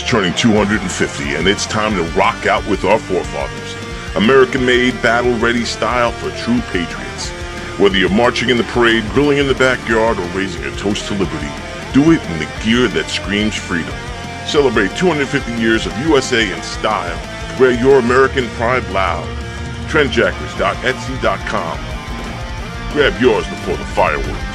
turning 250, and it's time to rock out with our forefathers. American-made, battle-ready style for true patriots. Whether you're marching in the parade, grilling in the backyard, or raising a toast to liberty, do it in the gear that screams freedom. Celebrate 250 years of USA in style. Wear your American pride loud. Trendjackers.etsy.com. Grab yours before the fireworks.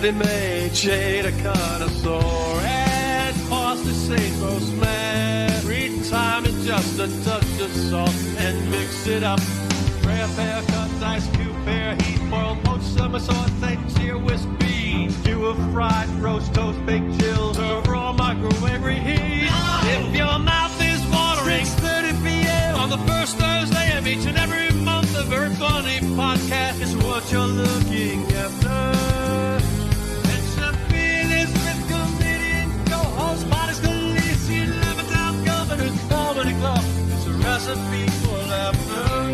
Ready-made shade of connoisseur and parsley, sage, rosemary, thyme and just a touch of salt and mix it up. Rare pear, cut, ice cube, pear, heat, boiled, poached, summer saute, sear, whisk beans, do a fried roast, toast, baked, chilled, serve raw, microwave reheat. If your mouth is watering, 6:30 p.m. on the first Thursday of each and every month, the Very Funny Podcast is what you're looking after. It's Chef Felix with comedian co-host Bonnie Scalisi, Levittown Governor's Comedy Club. It's a recipe for laughter.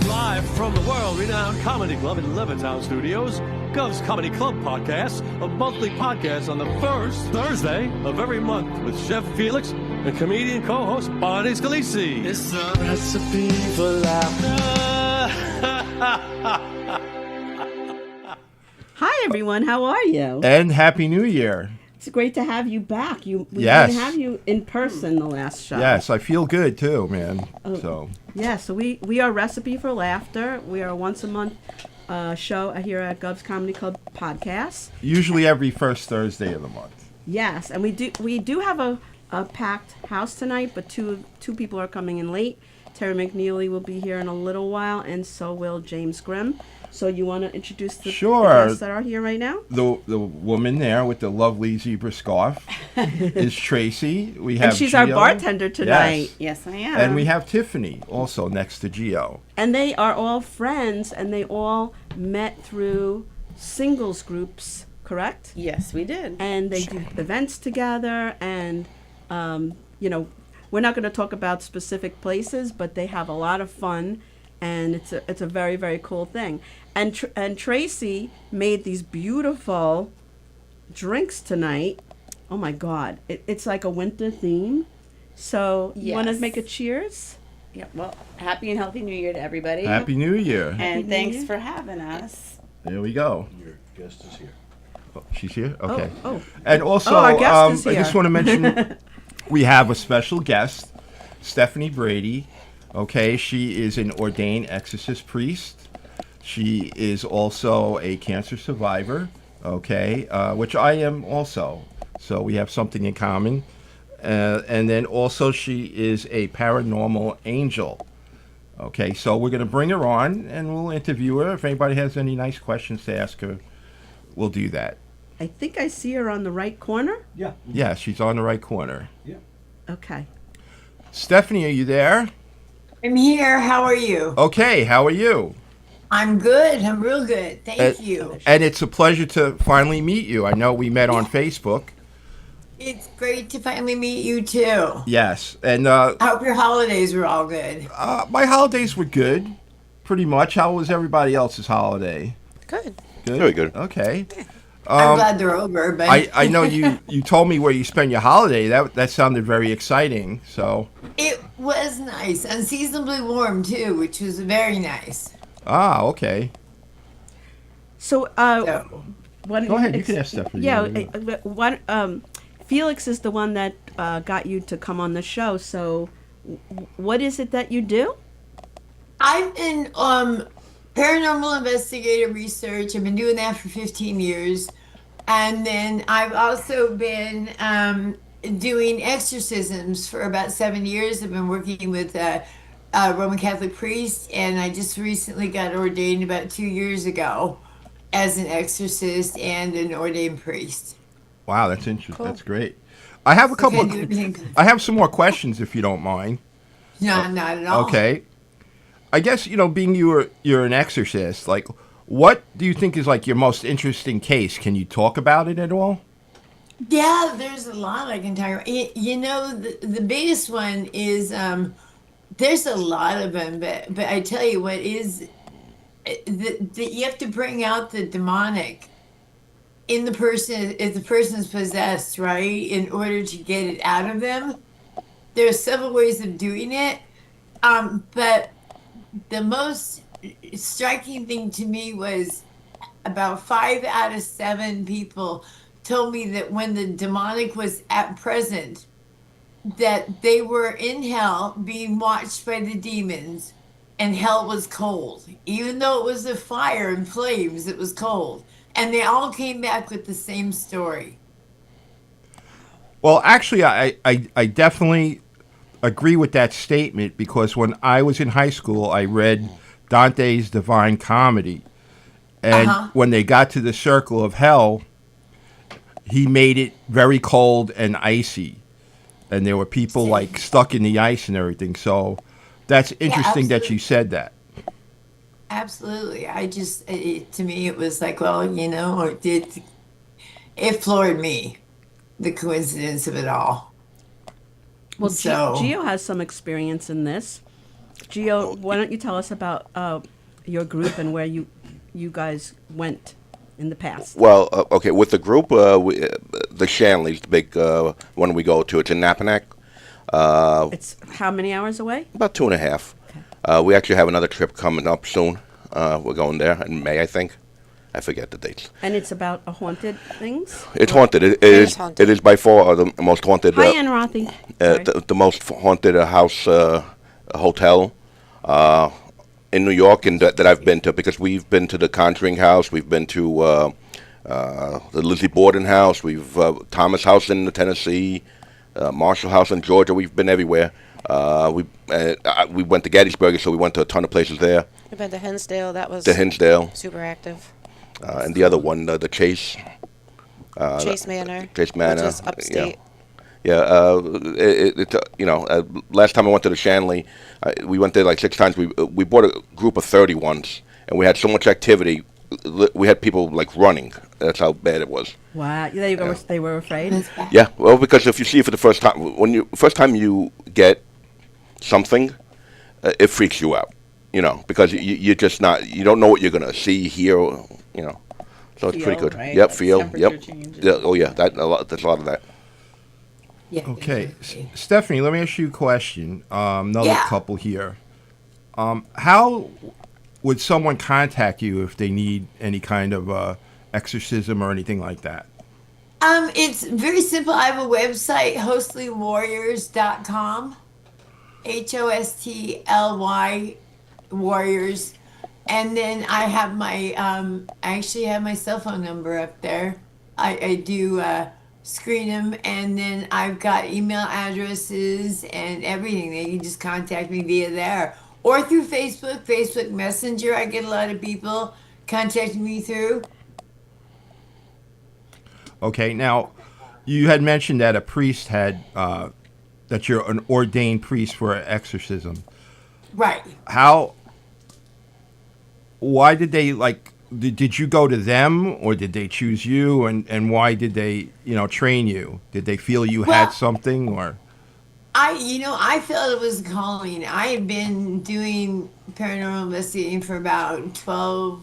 Live from the world-renowned comedy club in Levittown Studios, Gov's Comedy Club Podcast, a monthly podcast on the first Thursday of every month with Chef Felix and comedian co-host Bonnie Scalisi. It's a recipe for laughter. Hi, everyone. How are you? And Happy New Year. It's great to have you back. We Yes. didn't have you in person the last show. Yes, I feel good too, man. Yeah, so we are Recipe for Laughter. We are a once a month show here at Gov's Comedy Club Podcast. Usually every first Thursday of the month. Yes, and we do have a packed house tonight, but two people are coming in late. Terry McNeely will be here in a little while, and so will James Grimm. So you want to introduce the guests that are here right now? The woman there with the lovely zebra scarf is Tracy. We have and she's Gio. our bartender tonight. Yes, I am. And we have Tiffany also next to Gio. And they are all friends, and they all met through singles groups, correct? Yes, we did. And they do events together, and we're not going to talk about specific places, but they have a lot of fun, and it's a very, very cool thing. And Tracy made these beautiful drinks tonight. Oh my God, it's like a winter theme. So you want to make a cheers? Yeah. Well, happy and healthy New Year to everybody. Happy New Year. And thanks for having us. There we go. Your guest is here. Oh, she's here? Okay. Oh. And also, our guest is here. I just want to mention we have a special guest, Stephanie Brady. Okay, she is an ordained exorcist priest. She is also a cancer survivor. okay, which I am also. So we have something in common. And then also she is a paranormal angel. Okay, so we're going to bring her on and we'll interview her. If anybody has any nice questions to ask her, we'll do that. I think I see her on the right corner. Yeah. Yeah, she's on the right corner. Yeah. Okay. Stephanie, are you there? I'm here. How are you? Okay, how are you? I'm good. I'm real good. Thank you. And it's a pleasure to finally meet you. I know we met on Facebook. It's great to finally meet you too. Yes, and I hope your holidays were all good. my holidays were good, pretty much. How was everybody else's holiday? Good. Good? Very good. Okay. I'm glad they're over, but I know you told me where you spend your holiday. That sounded very exciting. So. it was nice. Unseasonably warm too, which was very nice. Ah, okay. So, So, what? Go ahead. You can ask Stephanie. Yeah. What? Felix is the one that got you to come on the show. So, what is it that you do? I've been paranormal investigative research. I've been doing that for 15 years. And then I've also been doing exorcisms for about 7 years. I've been working with a Roman Catholic priest, and I just recently got ordained about 2 years ago as an exorcist and an ordained priest. Wow, that's interesting. Cool. That's great. I have a couple. I have some more questions, if you don't mind. No, not at all. Okay. I guess being you're an exorcist. Like, what do you think is like your most interesting case? Can you talk about it at all? Yeah, there's a lot I can talk about. The biggest one is there's a lot of them, but I tell you what is you have to bring out the demonic in the person if the person is possessed, right? In order to get it out of them. There are several ways of doing it, but the most striking thing to me was about 5 out of 7 people told me that when the demonic was at present, that they were in hell being watched by the demons, and hell was cold. Even though it was a fire and flames, it was cold. And they all came back with the same story. Well, actually, I definitely agree with that statement because when I was in high school, I read Dante's Divine Comedy. And when they got to the circle of hell, he made it very cold and icy. And there were people like stuck in the ice and everything. So that's interesting that you said that. Absolutely. To me, it was like, well, it floored me, the coincidence of it all. Well, So- Gio has some experience in this. Gio, why don't you tell us about your group and where you guys went in the past? Well, okay, with the group, the Shanley's the big one we go to. It's in Nappaneck. It's how many hours away? About 2.5. We actually have another trip coming up soon. We're going there in May, I think. I forget the dates. And it's about haunted things? It's haunted. It is haunted. It is by far the most haunted. Hi, Ann Rothy. The most haunted house hotel in New York, and that I've been to, because we've been to the Conjuring House, we've been to the Lizzie Borden House, we've Thomas House in Tennessee, Marshall House in Georgia. We've been everywhere. We went to Gettysburg, so we went to a ton of places there. We've been to Hinsdale. That was The Hinsdale. super active. And the other one, the Chase. Chase Manor. Chase Manor. Which is upstate. Yeah. Last time I went to the Shanley, we went there like 6 times. We bought a group of 30 once, and we had so much activity. We had people like running. That's how bad it was. Wow. They were afraid? Yeah. Well, because if you see it for the first time, first time you get something, it freaks you out. Because you're just not, you don't know what you're gonna see, hear, So it's pretty good. Right? Yep, Like feel. temperature Yep. changes. Yeah, oh yeah, there's a lot of that. Yeah. Okay, exactly. Stephanie, let me ask you a question. Another Yeah. couple here. How would someone contact you if they need any kind of exorcism or anything like that? It's very simple. I have a website, hostlywarriors.com. HOSTLY Warriors. And then I have my, I actually have my cell phone number up there. I do screen them, and then I've got email addresses and everything. They can just contact me via there or through Facebook Messenger. I get a lot of people contacting me through. Okay, now you had mentioned that a priest had that you're an ordained priest for exorcism. Right. Why did they did you go to them, or did they choose you, and why did they train you? Did they feel you had something, or? I felt it was a calling. I had been doing paranormal investigating for about 12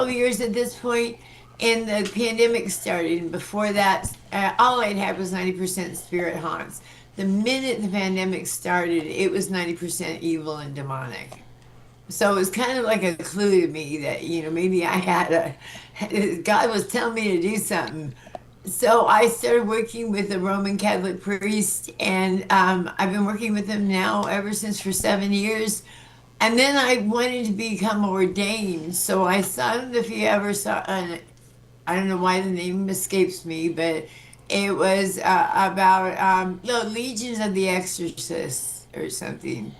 years at this point, and the pandemic started. And before that, all I'd had was 90% spirit haunts. The minute the pandemic started, it was 90% evil and demonic. So it was kind of like a clue to me that, maybe I had God was telling me to do something. So I started working with a Roman Catholic priest, and I've been working with him now ever since for 7 years. And then I wanted to become ordained. So I saw him, if you ever saw, I don't know why the name escapes me, but it was about Legions of the Exorcists or something.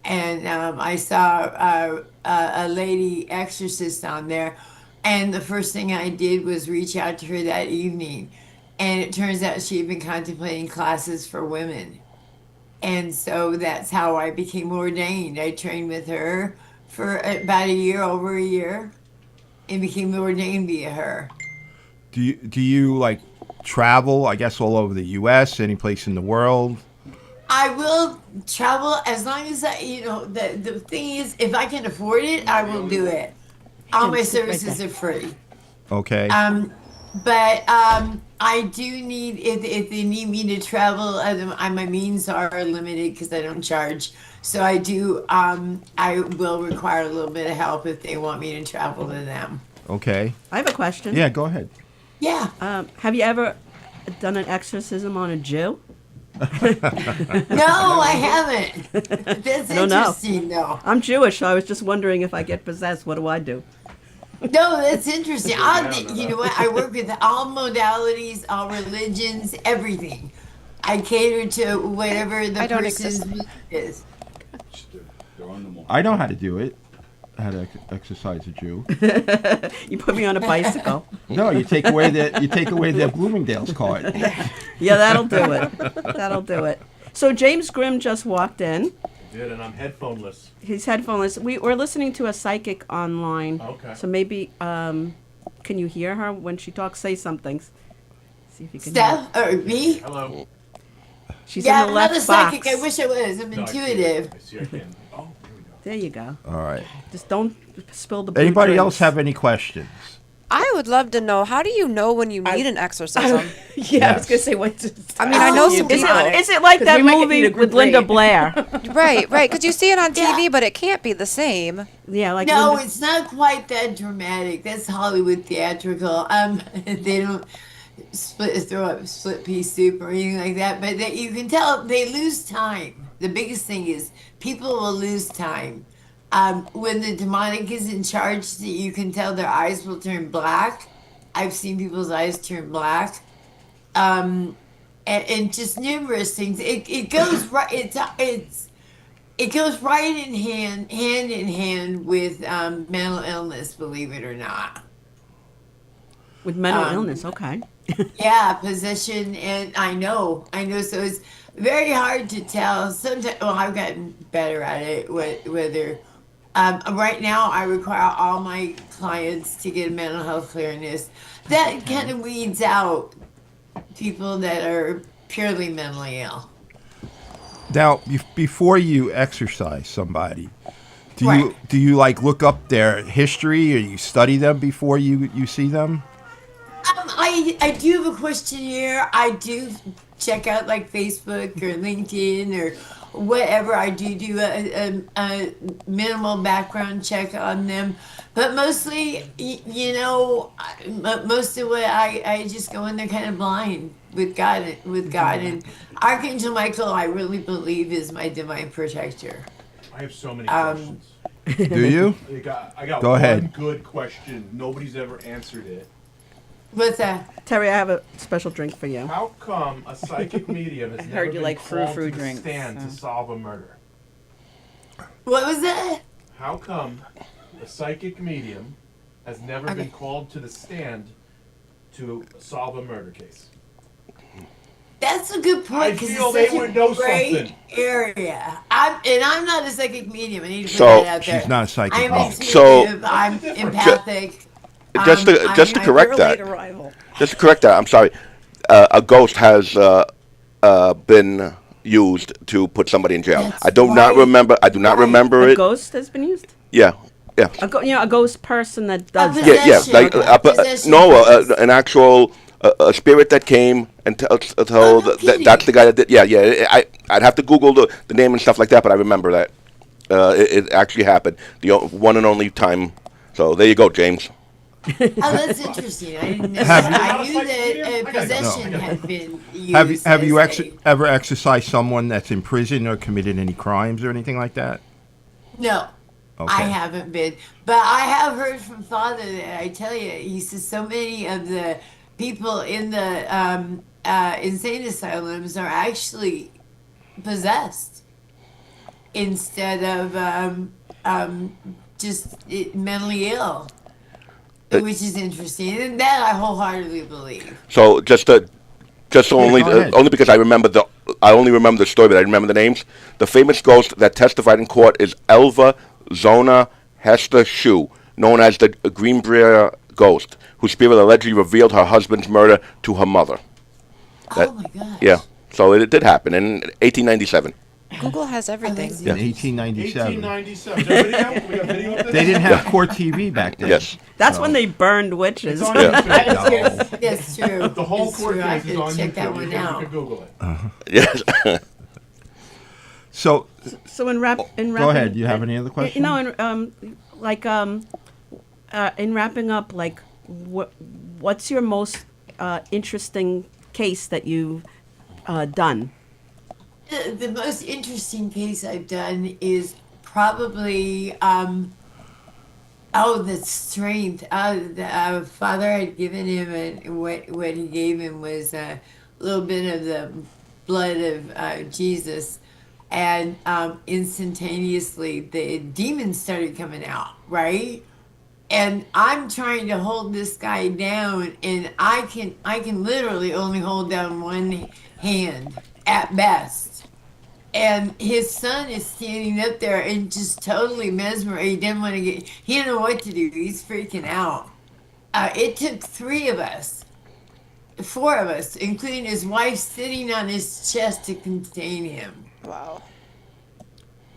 And I saw a lady exorcist on there. And the first thing I did was reach out to her that evening. And it turns out she had been contemplating classes for women. And so that's how I became ordained. I trained with her for about over a year, and became ordained via her. Do you travel, I guess, all over the U.S., any place in the world? I will travel as long as the thing is, if I can afford it, I will do it. All my services are free. Okay. But I do need, if they need me to travel, my means are limited because I don't charge. So I will require a little bit of help if they want me to travel to them. Okay. I have a question. Yeah, go ahead. Yeah. Have you ever done an exorcism on a Jew? No, I haven't. That's I don't know. interesting, though. I'm Jewish, so I was just wondering if I get possessed, what do I do? No, that's interesting. You know what? I work with all modalities, all religions, everything. I cater to whatever the person's need is. I know how to do it. How to exercise a Jew. You put me on a bicycle. No, you take away their Bloomingdale's card. Yeah, that'll do it. That'll do it. So James Grimm just walked in. I did, and I'm headphoneless. He's headphoneless. We're listening to a psychic online. Okay. So maybe, can you hear her when she talks? Say something. See if you can Steph, or me? Hello. She's Yeah, in I'm the not left a psychic. box. I wish I was. I'm No, intuitive. I see I can. Oh, here we go. There you go. All right. Just don't spill the blue Anybody drinks. else have any questions? I would love to know, how do you know when you need an exorcism? Yeah, I was gonna say what. I mean, I know some Is people. it like 'Cause that we might get movie you to with group Linda rate. Blair? Right, because you see it on TV, Yeah. but it can't be the same. Yeah, like No, Linda- it's not quite that dramatic. That's Hollywood theatrical. They don't throw up split pea soup or anything like that. But you can tell they lose time. The biggest thing is people will lose time. When the demonic is in charge, you can tell their eyes will turn black. I've seen people's eyes turn black. And just numerous things. It goes right. It goes right hand in hand with mental illness. Believe it or not. with mental illness. Okay. Yeah, possession, and I know. So it's very hard to tell. Sometimes, well, I've gotten better at it. Whether right now, I require all my clients to get a mental health clearness. That kind of weeds out people that are purely mentally ill. Now, before you exercise somebody, do Right. you look up their history, or you study them before you see them? I do have a questionnaire. I do check out like Facebook or LinkedIn or whatever. I do a minimal background check on them, but mostly, most of what I just go in there kind of blind with God, and Archangel Michael. I really believe is my divine protector. I have so many questions. Do you? I got Go one ahead. good question. Nobody's ever answered it. What's that? Terry, I have a special drink for you. How come a psychic medium has never heard you been like called frou-frou to the drinks, stand to so. solve a murder? What was that? How come a psychic medium has never been called to the stand to solve a murder case? That's a good point I because feel it's they such would a know great something. area. I'm not a psychic medium. I need to put So- that out there. She's not a psychic I am medium. intuitive. So- I'm What's the difference? empathic. Just to I'm correct You're a late that. arrival. Just to correct that, I'm sorry. A ghost has been used to put somebody in jail. That's I do not right. remember. I do not Right. remember A it. ghost has been used. Yeah, yeah, A ghost person that does A that. yeah, yeah. Possession. Like Possession. an actual a spirit that came and told no kidding. that's the guy that did. Yeah, yeah. I'd have to Google the name and stuff like that, but I remember that it actually happened. The one and only time. So there you go, James. Oh, that's interesting. I didn't know. Have you- I knew I that gotta go. possession had been used. Have you as ever exercised someone that's in prison or committed any crimes or anything like that? No. Okay. I haven't been, but I have heard from Father that I tell you, he says so many of the people in the insane asylums are actually possessed instead of just mentally ill, which is interesting, and that I wholeheartedly believe. So just only go ahead. only because I only remember the story, but I remember the names. The famous ghost that testified in court is Elva Zona Hester Shue, known as the Greenbrier Ghost, whose spirit allegedly revealed her husband's murder to her mother. Oh my gosh. Yeah, so it did happen in 1897. Google has everything. that's In 1897. 1897. Is there video? We got video of this? They didn't have court TV back then. Yes. That's when they burned witches. It's on Yeah. YouTube. That's true. The whole It's court true. I case is could on check YouTube. that one You out. can Google it. Yes. So, So in wrapping, go ahead. Do you have any other questions? You know, in wrapping up, like, what's your most interesting case that you've done? The most interesting case I've done is probably the strength. The Father had given him, and what he gave him was a little bit of the blood of Jesus, and instantaneously the demons started coming out, right? And I'm trying to hold this guy down, and I can literally only hold down one hand at best. And his son is standing up there and just totally mesmerized. He didn't want to he didn't know what to do. He's freaking out. It took 4 of us, including his wife sitting on his chest to contain him. Wow.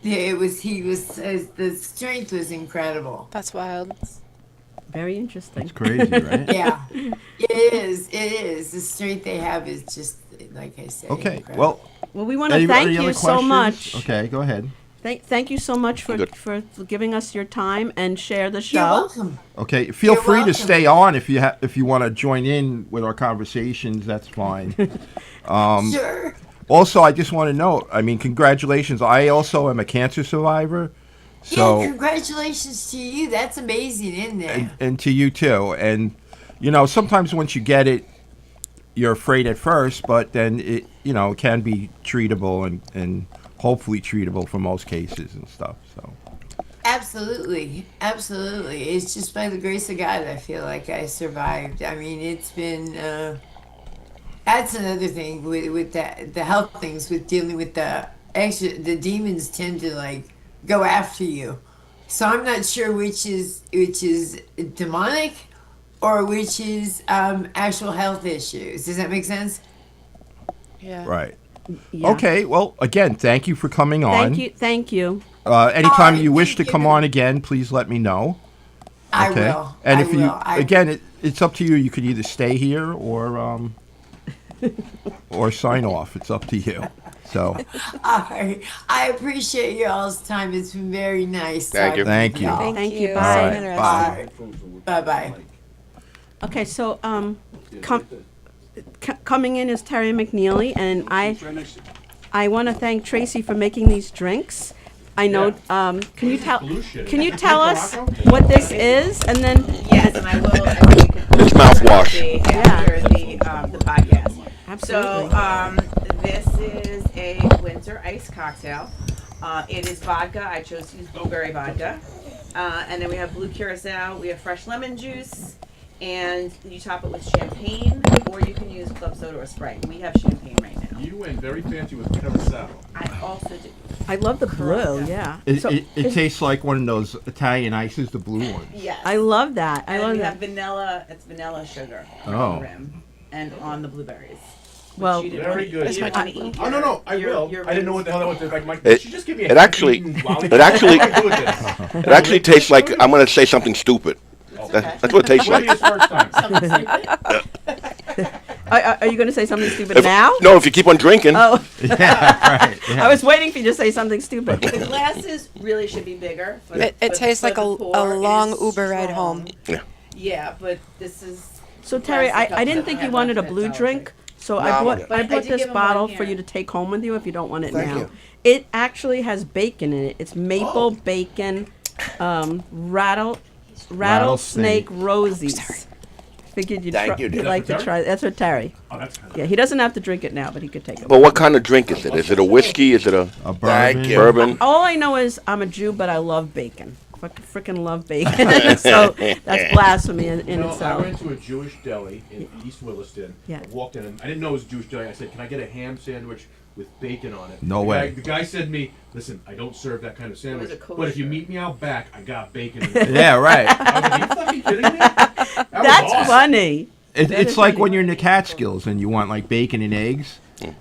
Yeah, the strength was incredible. That's wild. Very interesting. It's crazy, right? Yeah, it is. The strength they have is just, like I said. Okay. incredible. Well, Well, we want to any thank other you so questions? much. Okay, go ahead. Thank you so much for Good. for giving us your time and share the show. You're welcome. Okay, feel You're free to welcome. stay on if you want to join in with our conversations. That's fine. Sure. Also, I just want to know. I mean, congratulations. I also am a cancer survivor. So Yeah, congratulations to you. That's amazing, isn't it? and to you too. And sometimes once you get it, you're afraid at first, but then it can be treatable and hopefully treatable for most cases and stuff. So Absolutely. It's just by the grace of God I feel like I survived. I mean, it's been that's another thing with the health things, with dealing with the demons tend to like go after you. So I'm not sure which is demonic or which is actual health issues. Does that make sense? Yeah. right. Yeah. Okay. Well, again, thank you for coming on. Thank you. Anytime Oh, you wish to thank come you. on again, please let me know. I Okay. will. And I if will. you again, it's up to you. You could either stay here or or sign off. It's up to you. So All right. I appreciate you all's time. It's been very nice. Thank you. thank you. Thank you. So Bye. interesting. Bye. Bye-bye. Okay, so coming in is Terry McNeely, and I want to thank Tracy for making these drinks. I know. Yeah. Can you tell? Blue shit. Can you tell us Morocco? what this is, and then? Yes, and I will. I think we can It's mouthwash. after the podcast. Absolutely. So this is a winter iced cocktail. It is vodka. I chose to use blueberry vodka. And then we have blue curacao. We have fresh lemon juice. And you top it with champagne, or you can use club soda or Sprite. We have champagne right now. You went very fancy with curacao. I also do. I love the blue. Yeah. It tastes like one of those Italian ices, the blue ones. Yes. I love that. I And love we that. have vanilla. It's vanilla sugar on Oh. the rim and on the blueberries. Well, You didn't Very wanna- good. you didn't wanna eat Oh, no, I your- will. your I didn't know what the hell that was. Like, It- she just gave me a it actually- lollipop. it actually- What do I do with this? It actually tastes like I'm going to say something stupid. That's what it tastes What like. is first time? are you going to say something stupid If- now? No, if you keep on drinking. Oh, Right. I was waiting for you to say something stupid. The glasses really should be bigger. But, It but tastes for like the a pour, it long is Uber ride strong. home. Yeah, but this is. So Terry, I didn't think you wanted a blue drink, so I I'm brought good. I I brought did this give him one bottle here. for you to take home with you if you don't want it Thank now. you. It actually has bacon in it. It's maple bacon, rattlesnake rosies. Figured you'd, Thank you, you'd dear. like to try. That's for Terry. Oh, that's kind of. Yeah, he doesn't have to drink it now, but he could take it. But what kind of drink is it? Is it a whiskey? Is it a bourbon. Thank you. Bourbon? All I know is I'm a Jew, but I love bacon. Freaking love bacon. So that's blasphemy in You know, I itself. went to a Jewish deli in East Williston. Yeah. I walked in and I didn't know it was a Jewish deli. I said, "Can I get a ham sandwich with bacon on it?" No The way. The guy said to me, "Listen, I don't serve that kind of sandwich. a But if you kosher. meet me out back, I got bacon." In it. Yeah, right. I was like, "Are you fucking kidding me?" That was That's awesome. funny. It's is like funny. when you're in the Catskills and you want like bacon and eggs.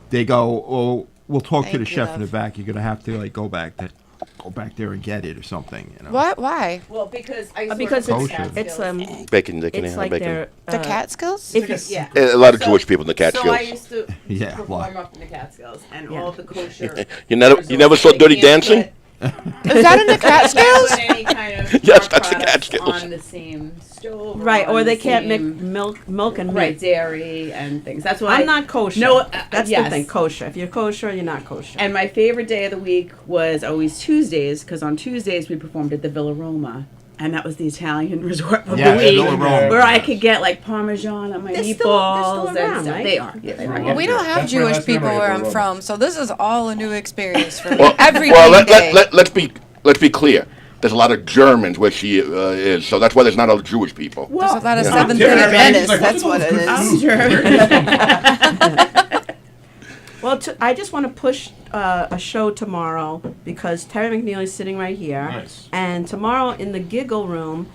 They go, "Oh, we'll talk to the Thank you, chef in the love. back. You're gonna have to like go back there and get it or something." You know. What? Why? Well, because I used to Because work Kosher. with it's Catskills. Bacon, they can it's have like bacon. their The Catskills? if you, Yeah. A lot of So- Jewish people in the So I Catskills. used to Yeah, perform why? up in the Catskills, and Yeah. all of the kosher. You never saw they Dirty can't Dancing? Is that in the Put Catskills? any kind of Yes, pork that's the products Catskills. on the same stove. right, on or the they can't mix same- milk and meat. Right, dairy and things. That's why I'm not kosher. No, That's yes. the thing. Kosher. If you're kosher, you're not kosher. And my favorite day of the week was always Tuesdays, because on Tuesdays we performed at the Villa Roma, and that was the Italian resort of Yeah, the week, Villa Roma. where I could get like Parmesan on my They're meatballs still and around, stuff. right? They are. Yeah, they are. We don't have That's my Jewish last people memory of where the I'm Roma. from, so this is all a new experience for me. Well, Every well, day. let's be clear. There's a lot of Germans where she is, so that's why there's not a lot of Jewish people. There's a lot of Yeah. Seventh Yeah, Day yeah, Adventists. like, That's what what are it those is. Well, I just want to push a show tomorrow because Terry McNeely is sitting right here. Nice. And tomorrow in the Giggle Room,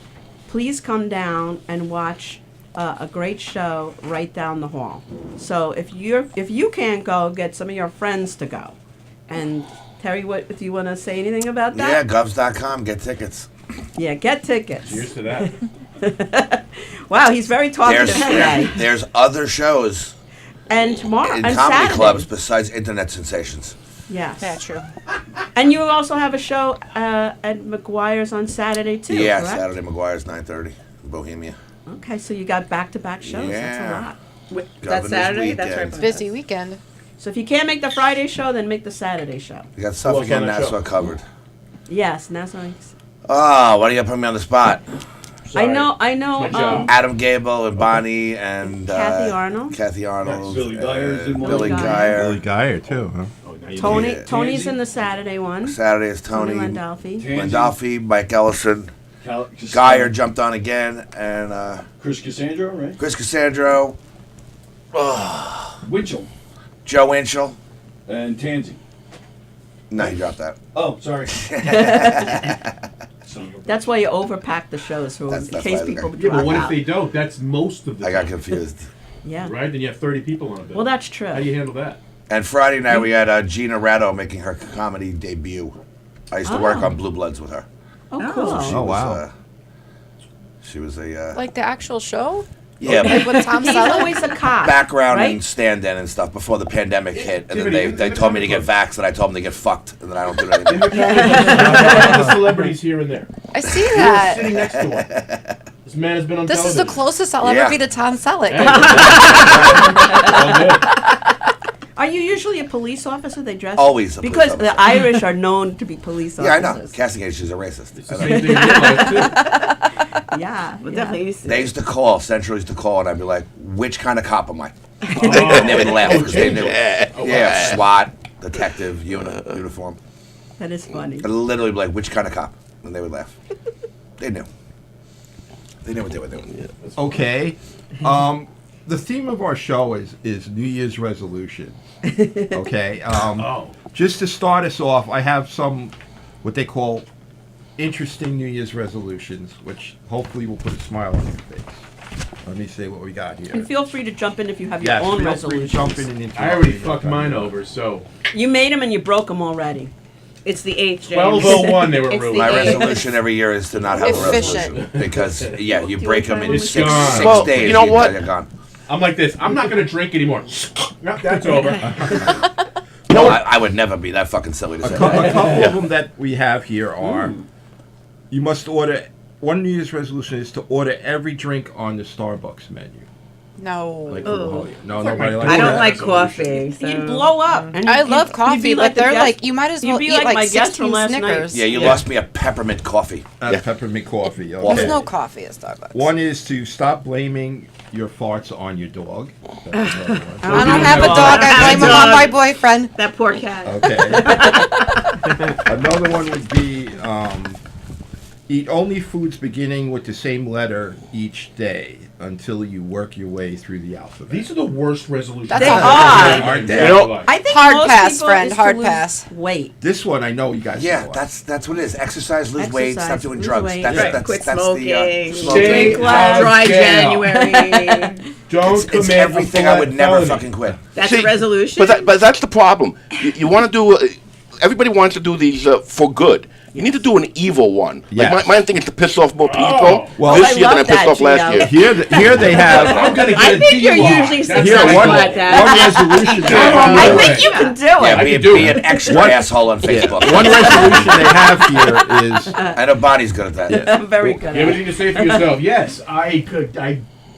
please come down and watch a great show right down the hall. So if you can't go, get some of your friends to go. And Terry, what do you want to say anything about Yeah, that? govs.com, get tickets. Yeah, get tickets. Cheers to that. Wow, he's very talkative today. There's other shows And tomorrow in and comedy Saturday. clubs besides internet sensations. Yes. Yeah, true. And you also have a show at McGuire's on Saturday too. Yeah, correct? Saturday McGuire's 9:30 in Bohemia. Okay, so you got back-to-back shows. That's a Yeah. lot. That's Governor's Saturday. That's weekend. right. Busy weekend. So if you can't make the Friday show, then make the Saturday show. We got Suffolk else on and that Nassau show? covered. Yes, Nassau. Oh, why do you put me on the spot? I know. It's my job. Adam Gable and Bonnie and Kathy Arnold. Kathy Arnold. Billy Geyer's in one. Billy Billy Geyer. Billy Geyer too, huh? Oh, now you Tony. Yeah. Tony's in the Saturday one. Saturday is Tony Tony. Landolfi. Landolfi, Mike Ellison. Geyer jumped on again, and Chris Cassandra, right? Chris Cassandro, Winchell Joe Winchell. and Tansy. No, he dropped that. Oh, sorry. Son of a- That's why you overpack the shows, so That's in case why- people Yeah, but drop what if out. they don't? That's most of the I got time, confused. Yeah. right? Then you have 30 people on a bill. Well, that's true. How do you handle that? And Friday night we had Gina Ratto making her comedy debut. I used to work Oh. on Blue Bloods with her. Oh, cool. She Oh, was, wow. She was a Like the actual show? yeah Like with Tom He's Selleck? always a cop. background right? and stand-in and stuff before the pandemic hit, and then Tiffany, they told me to get vaxxed, and I told them to get fucked, and then I don't do anything. the celebrities here and there. I see You're that. sitting next to one. This man has been on This is television. the closest I'll Yeah. ever be to Tom Selleck. Hey. All good. Are you usually a police officer? They dress Always a police because officer. the Irish are known to be police Yeah, I officers. know. Casting agents are racist. It's the same thing in real life, too. Yeah, Well, yeah. definitely used to. They used to call, Central used to call, and I'd be like, which kind of cop am I? And they would laugh because they knew. Yeah, SWAT, detective, uniform. That is funny. I'd literally be like, which kind of cop? And they would laugh. They knew. They knew what they were doing. Okay. The theme of our show is New Year's resolution. Okay. Just to start us off, I have some what they call interesting New Year's resolutions, which hopefully will put a smile on your face. Let me see what we got here. And feel free to jump in if you have Yes, your own feel free to resolutions. jump in and interrupt I already me. fucked mine over, so You made them and you broke them already. It's the 8th, James. 12:01 they were It's ruined. My the- resolution every year is to not have a Efficient. resolution. Because, you break them in It's six gone. Well, days. you know what? They're gone. I'm like this. I'm not gonna drink anymore. Nope, that's over. No, I would never be that fucking silly to A say couple that. of them that we have here are you must order. One New Year's resolution is to order every drink on the Starbucks menu. No. Like, Ooh. no, like nobody my likes I don't that. like coffee. So. You'd blow up. And I you'd- love you'd coffee, be but the they're guest- like, you might as well you'd be eat like like my guest 16 from last night. Snickers. Yeah, you lost me a peppermint coffee. Peppermint coffee. Okay. There's no coffee at Starbucks. One is to stop blaming your farts on your dog. That's another one. I don't have a dog. I blame him on my boyfriend. That poor cat. Okay. Another one would be eat only foods beginning with the same letter each day until you work your way through the alphabet. These are the worst resolutions. That's They a are. Aren't they? You know, I think Hard most pass, people friend, is hard to lose pass. weight. This one I know you guys Yeah, know. that's what it is. Exercise, lose weight, stop Exercise, doing lose drugs. weight. That's, Right. that's, Quit that's smoking. the Stay smoking. out Dry of jail. January. Don't It's commit everything a I would never felony. fucking quit. That's See, a resolution. But that's the problem. You want to do. Everybody wants to do these for good. You need to do an evil one. Yes. Like my thing is to piss off more people. Well, this I year than I love pissed that, off last Gio. year. Here they have. I'm gonna get I a think you're DUI. usually That's Here, successful one, at that. one resolution. I they think you can do Yeah, it. be, can do be it. an extra What- asshole on Facebook. One resolution they have here is I know Bonnie's good at that. I'm very good You at ever it. need to say for yourself, yes, I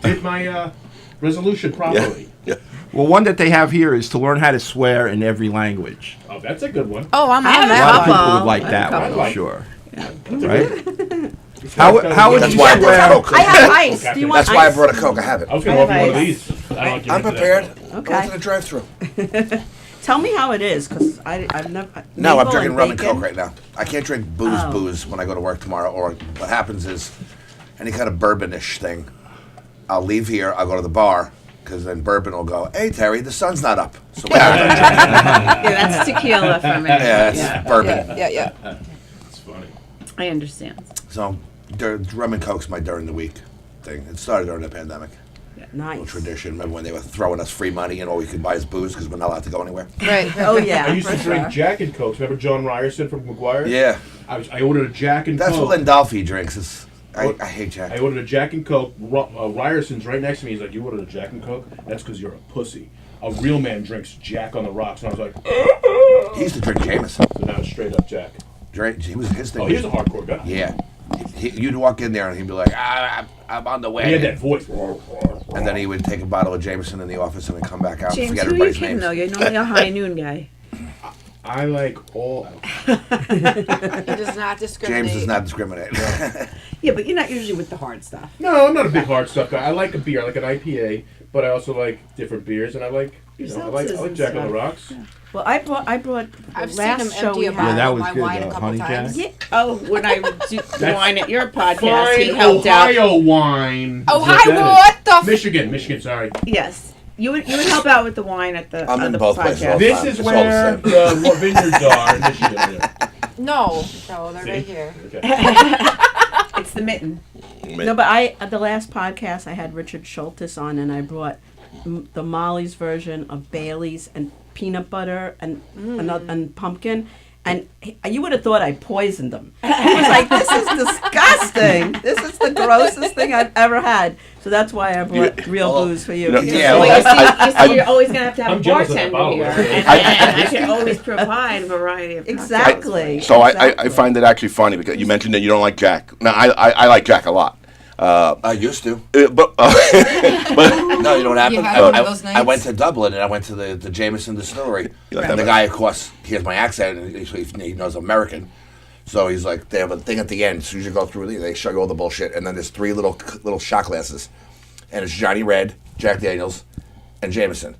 did my resolution properly. one that they have here is to learn how to swear in every language. Oh, that's a good one. Oh, I'm I on have A that lot of one. people would couple. like I that have one, a I'm couple. sure. That's a Right? good- How would That's you why I swear? brought I have ice. Do you want That's why I ice? brought a Coke. I have it. I was going to offer you one of Bye-bye. these. I don't get I'm into that prepared. one. Okay. Go to the drive-through. Tell me how it is, because I've never. No, I'm maple drinking rum and bacon? Coke right now. I can't drink Oh. booze when I go to work tomorrow. Or what happens is any kind of bourbonish thing. I'll leave here. I'll go to the bar because then bourbon will go. Hey Terry, the sun's not up. So Yeah, that's tequila for me. yeah, that's bourbon. Yeah. It's funny. I understand. So rum and Coke's my during the week thing. It started during the pandemic. Nice. Tradition. Remember when they were throwing us free money and all we could buy is booze because we're not allowed to go anywhere? Right. Oh yeah. I used to for drink sure. Jack and Cokes. Remember John Ryerson from McGuire? Yeah, I ordered a Jack and that's Coke. what Lindolfi drinks. I hate Jack. I ordered a Jack and Coke. Ryerson's right next to me. He's like, "You ordered a Jack and Coke? That's because you're a pussy. A real man drinks Jack on the rocks." And I was like, He used to drink Jameson. so now it's straight up Jack. He was his thing. Oh, he was a hardcore guy. Yeah. You'd walk in there and he'd be like, I'm on the way. He had that voice. And then he would take a bottle of Jameson in the office and then come back out and James, forget who are you everybody's kidding names. though? You're normally a high noon guy. I like all. He does not discriminate. James does not discriminate. Yeah, but you're not usually with the hard stuff. No, I'm not a big hard stuff guy. I like a beer. I like an IPA, but I also like different beers, and I like I like Seltzers Jack and on the stuff. Rocks. Well, I brought the I've seen last him show empty we a had. Yeah, that bottle was of my good, wine a couple Honey times. Jack. Yeah. Oh, when I do That's wine at your podcast, he Fine helped out. Ohio wine. Oh, is hi, that is. what the f- Michigan, sorry. Yes, you would help out with the wine at the I'm on in the both places all podcast. the This time. is It's all where the the vineyards are in Michigan. No, they're right here. Okay. It's the mitten. No, but at the last podcast I had Richard Schultes on, and I brought the Molly's version of Bailey's and peanut butter and and pumpkin. And you would have thought I poisoned them. He was like, "This is disgusting. This is the grossest thing I've ever had." So that's why I brought real booze for you. Yeah, Well, well, you see, you're always gonna have to have I'm a jealous of that bartender bottle. here, and I can always provide a variety of cocktails. Exactly. So I exactly. find it actually funny because you mentioned that you don't like Jack. Now I like Jack a lot. I used to. But No, you know what happened? You had one of those I nights? went to Dublin and I went to the Jameson distillery. And the guy, of course, hears my accent and he knows American. So he's like, they have a thing at the end. As soon as you go through, they show you all the bullshit. And then there's 3 little shot glasses. And it's Johnny Red, Jack Daniels, and Jameson.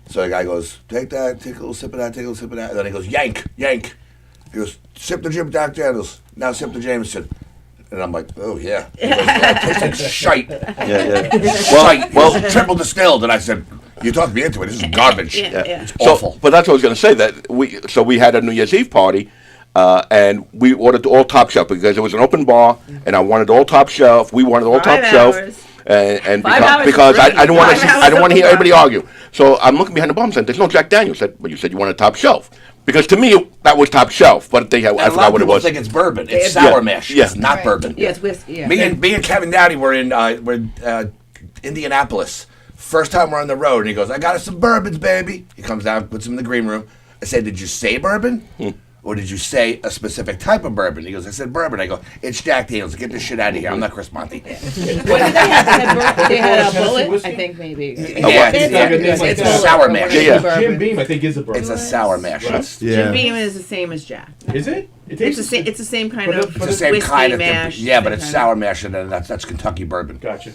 So the guy goes, take that, take a little sip of that, take a little sip of that. And then he goes, yank, yank. He goes, sip the Jack Daniels. Now sip the Jameson. And I'm like, oh, yeah. He goes, yeah, it tastes like shite. Shite. Well, triple distilled. And I said, you talked me into it. This is garbage. It's awful. But that's what I was going to say. That we had a New Year's Eve party, and we ordered all top shelf because it was an open bar, and I wanted all top shelf. We wanted all top shelf, and because I didn't want to hear everybody argue. So I'm looking behind the bar and saying, "There's no Jack Daniels." I said, "Well, you said you wanted top shelf." Because to me, that was top shelf, but I forgot what it was. Think it's bourbon. It's sour mash. Yeah. It's not bourbon. Yeah, it's whiskey. Yeah. Me and Kevin Dowdy were in Indianapolis. First time we're on the road, and he goes, "I got us some bourbons, baby." He comes down, puts them in the green room. I said, "Did you say bourbon, or did you say a specific type of bourbon?" He goes, "I said bourbon." I go, "It's Jack Daniels. Get this shit out of here. I'm not Chris Monty." What did they have? They had a bullet, I think maybe. It's sour mash. Jim Beam, I think, is a bourbon. It's a sour mash. Jim Beam is the same as Jack. Is it? It's the same kind of It's the same whiskey kind of mash. but it's sour mash, and then that's Kentucky bourbon. Gotcha.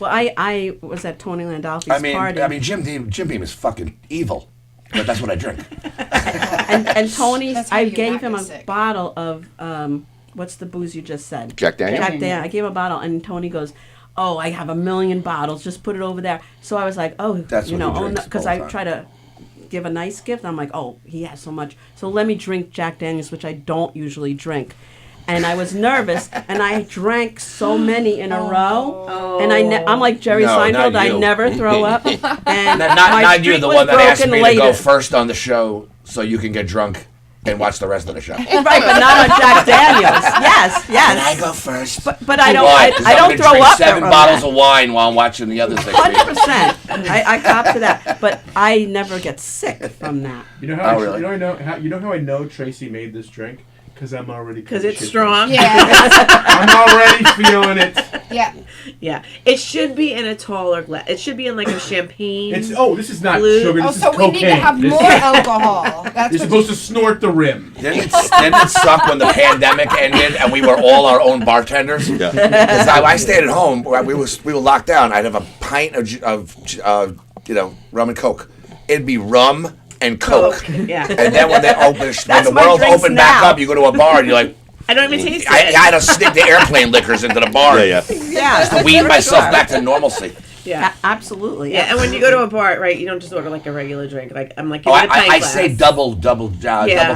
Well, I was at Tony Landolfi's party. I mean, Jim Beam is fucking evil, but that's what I drink. and Tony, That's how I you gave not him get a sick. bottle of what's the booze you just said? Jack Daniels. Jack Daniels. I gave him a bottle, and Tony goes, "Oh, I have 1,000,000 bottles. Just put it over there." So I was like, "Oh, That's what he drinks because all I the time. try to give a nice gift. I'm like, oh, he has so much. So let me drink Jack Daniels, which I don't usually drink." And I was nervous, and I drank so many in a row. And I'm like Jerry Seinfeld. I never throw up. And not you, the one that asked me to go first on the show so you can get drunk and watch the rest of the show. Right, but not on Jack Daniels. Yes. Can I go first? But I don't. I don't throw drink up. 7 bottles of wine while I'm watching the others. 100%. I cop to that, but I never get sick from that. You know how? Really? You know how I know Tracy made this drink? Because I'm already. Because it's strong. Yeah. I'm already feeling it. Yeah. Yeah. It should be in a taller glass. It should be in like a champagne. This is not Blue. sugar. Oh, This is so cocaine. we need to have more alcohol. That's You're what supposed to snort the rim. Didn't it suck when the pandemic ended and we were all our own bartenders? Yeah. Because I stayed at home. We were locked down. I'd have a pint of rum and Coke. It'd be rum and Coke. Yeah. And then when the my world drinks opened back now. up, you go to a bar and you're like, I don't even taste it. I had to sneak the airplane liquors into the bar. Yeah. Yeah. To wean myself back to normalcy. Yeah. Absolutely. Yeah, and when you go to a bar, right, you don't just order like a regular drink. Like I'm like, Oh, give me the pint I glass. say double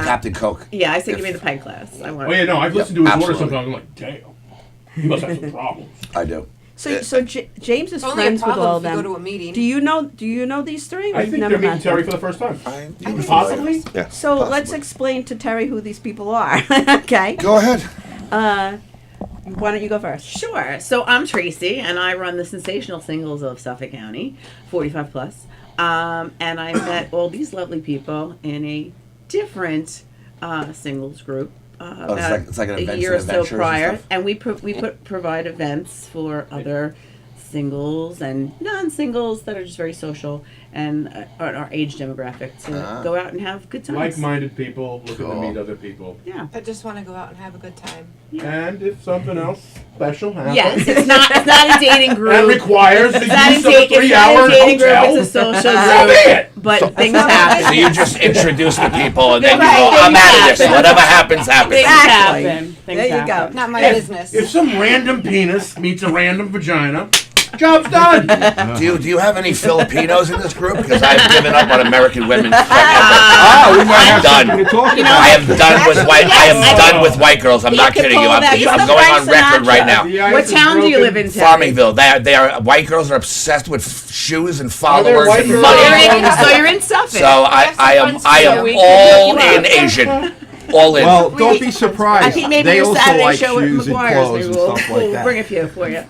Captain Coke. Yeah, I say give me the pint glass. I want. Oh yeah, no, I've listened to his order absolutely. sometimes. I'm like, damn, you must have some problems. I do. So James is It's only a friends with problem all if you them. go to a meeting. Do you know these three? Or I you've think never they're meeting met Terry them? for the first time. I Possibly. Yeah. So let's explain to Terry who these people are. Okay. Go ahead. Why don't you go first? Sure. So I'm Tracy, and I run the Sensational Singles of Suffolk County, 45 plus. And I met all these lovely people in a different singles group. It's like an a events year or and so adventures and prior, stuff? and we provide events for other singles and non-singles that are just very social and our age demographic to go out and have good times. Like-minded people looking to meet other people. Yeah. I just want to go out and have a good time. And if something else special happens. Yes, it's not a dating group. That requires the It's not use a of a it's not 3-hour a dating group. hotel. It's a social So be group. it. But things happen. So you just introduce the people and then you Right, go, I'm things out of this. happen. Whatever happens, happens. Things Exactly. happen. Things There you happen. go. Not my If- business. If some random penis meets a random vagina, job's done. Do you have any Filipinos in this group? Because I've given up on American women. We might have done. something to talk about. I am done with white. I am done with white girls. I'm not could kidding you. pull that. He's I'm the going Frank on record Sinatra. right now. The ice What is town do you broken. live in, Terry? Farmingville. They are white girls are obsessed with shoes and there followers white and girls? money. So you're in Suffolk. So I am all in Asian. All in. Well, don't be surprised. I think maybe they your also Saturday like show at shoes and McGuire's. clothes Maybe and we'll, stuff like that. bring a few for you.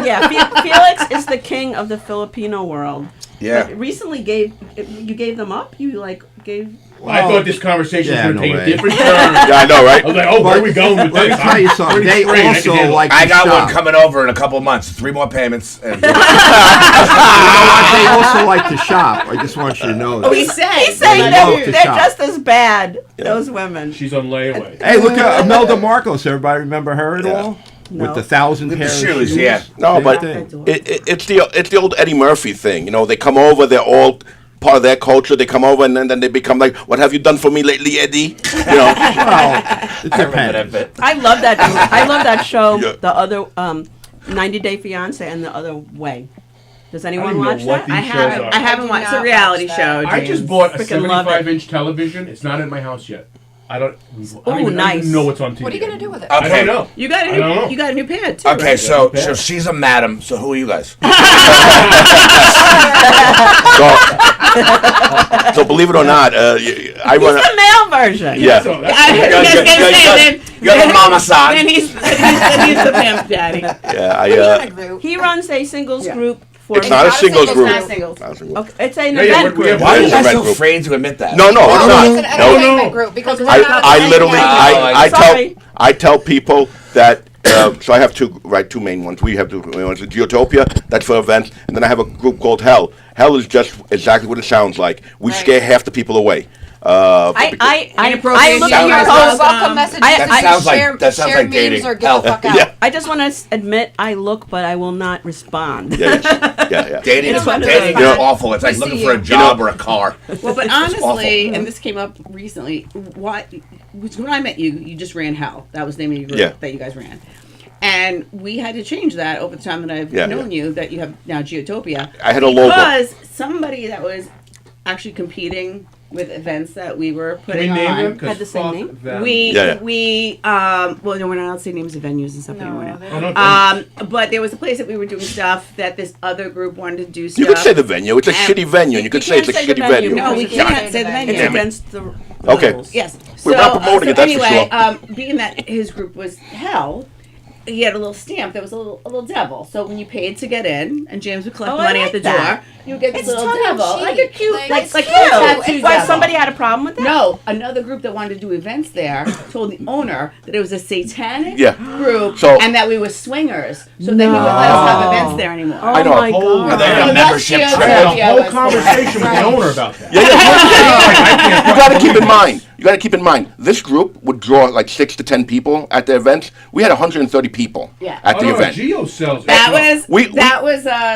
Yeah, Felix is the king of the Filipino world. Yeah. But recently you gave them up. You gave. I thought this conversation was going to take a different turn. Yeah, I know, right? I was like, oh, where are we going with Let this? me tell you something. They also like to I got shop. one coming over in a couple of months. 3 more payments. And You know what? They also like to shop. I just want you to know that. He's He's saying They love they're to shop. just as bad, those women. She's on layaway. Hey, look at Imelda Marcos. Everybody remember her at all? No. With the 1,000 With the pair of shoes, shoes? yeah. No, Same but thing. it's the old Eddie Murphy thing. You know, they come over, they're all part of their culture. They come over and then they become like, "What have you done for me lately, Eddie?" You know. Well, it I remember that depends. bit. I love that. I love that show. Yeah. The other 90 Day Fiance and The Other Way. Does anyone even know watch what that? these I shows haven't. are. I haven't watched. It's a not reality watch show. I James. just bought a Freaking love it. 75-inch television. It's not in my house yet. I don't nice. even know what's on TV. What are you gonna do with it? I Okay. don't know. You got a I don't know. new. You got a new pad too. Okay, right? so she's a madam. So who are you guys? So believe it or not, I He's run. the male version. Yeah. So that's I was just gonna say, You're the mama son. then he's the pimp daddy. Yeah, What are you gonna do? He runs a singles Yeah. group for. it's not a singles It's group. not singles. Not a singles. Okay, it's an Yeah, event we have- group. Why are you It's a guys red so group. afraid to admit that? No, Oh, it's it's an not. No, entertainment group because we're not I literally, I Sorry. I tell people that. So I have two main ones. We have two main ones. Geotopia, that's for events, and then I have a group called Hell. Hell is just exactly what it sounds like. We scare half the people away. I look at your Sounds- post. welcome messages. That and sounds like- share, that sounds share like memes dating. or get the fuck out. Yeah. I just want to admit I look, but I will not respond. Yeah. Dating is You know, dating you is know- awful. It's like We looking see for a you. job or a car. Well, but It's honestly, awful. and this came up recently, when I met you, you just ran Hell. That was the name of your group Yeah. that you guys ran. And we had to change that over the time that I've Yeah, known you, that you have now Geotopia. I had a logo. Because somebody that was actually competing with events that we were Can we putting name on. them? 'Cause Had the same fuck name? them. Yeah. Well, no, we're not allowed to say names of venues and stuff anymore now. Oh, no, But there was a place that we were doing stuff that this other group wanted to do stuff. You could say the venue. It's a And shitty venue, and you could say it's a can't say the shitty venue. No, we Yeah. can't say the venue. It's Damn it. against the Okay. rules. Yes. We're not promoting it, that's for anyway, sure. Being that his group was Hell, he had a little stamp that was a little devil. So when you paid to get in, and James would collect Oh, I money like at the that. door, you would get this It's little tongue in devil, cheek. like a cute, Like, it's like cute. a tattoo Why devil. somebody had a problem with that? No, another group that wanted to do events there told the owner that it was a satanic Yeah. group So- and that we were swingers. So then he would let us have events there anymore. Oh I know. my Whole- god. They got a So membership that's trip. I had Yeah, a whole that's conversation with the owner about that. Yeah. You got to keep in mind. You got to keep in mind. This group would draw like 6 to 10 people at the events. We had 130 people Yeah. at the event. Geo sells. That was We-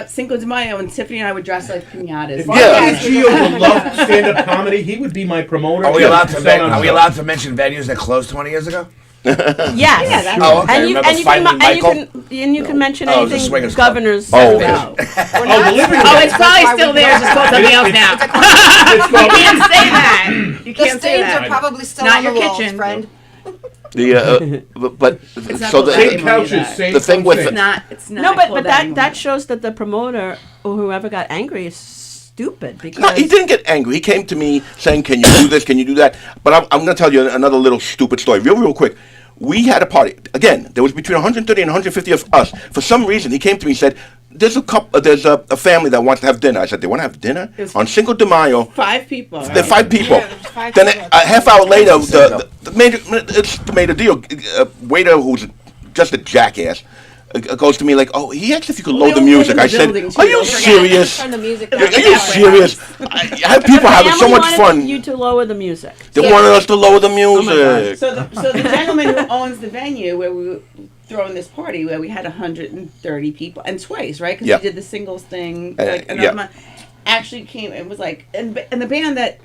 Cinco de Mayo, and Tiffany and I would dress like pinatas. If Yeah. I think Gio would love stand-up comedy, he would be my promoter. Are we Yeah. allowed to? Sell Are we stuff. allowed to mention venues that closed 20 years ago? Yes. Yeah, that's Oh, okay. And you, Remember and you Fighting can, and you Michael? can, and you can mention Oh, it was a anything swingers club. governors. Oh, said okay. about. Oh, the living Oh, room. it's probably still there. It's just called something else now. It's You called- can't say that. You The can't say stains are that. probably still Not on the your walls, kitchen. friend. But not so the the, same Same couches, same the thing with It's the- not. It's not. No, but called that anymore. that shows that the promoter or whoever got angry is stupid because No, he didn't get angry. He came to me saying, "Can you do this? Can you do that?" But I'm going to tell you another little stupid story, real quick. We had a party. Again, there was between 130 and 150 of us. For some reason, he came to me and said, "There's a couple. There's a family that wants to have dinner." I said, "They want to have dinner on Cinco de Mayo." 5 people. There are 5 people. Yeah, there's 5 Then people. a half hour later, the made a deal. Waiter, who's just a jackass, goes to me like, "Oh, he asked if you could lower the only music." live in I the said, building, "Are too. you Don't forget. serious? Turn the music Are down. you serious?" I have people having so family much wanted fun. you to lower the music. They wanted us to lower the music. So the gentleman who owns the venue where we were throwing this party, where we had 130 people, and twice, right? Because Yeah. we did the singles thing, Uh, like another yeah. month, actually came and was like, and the band that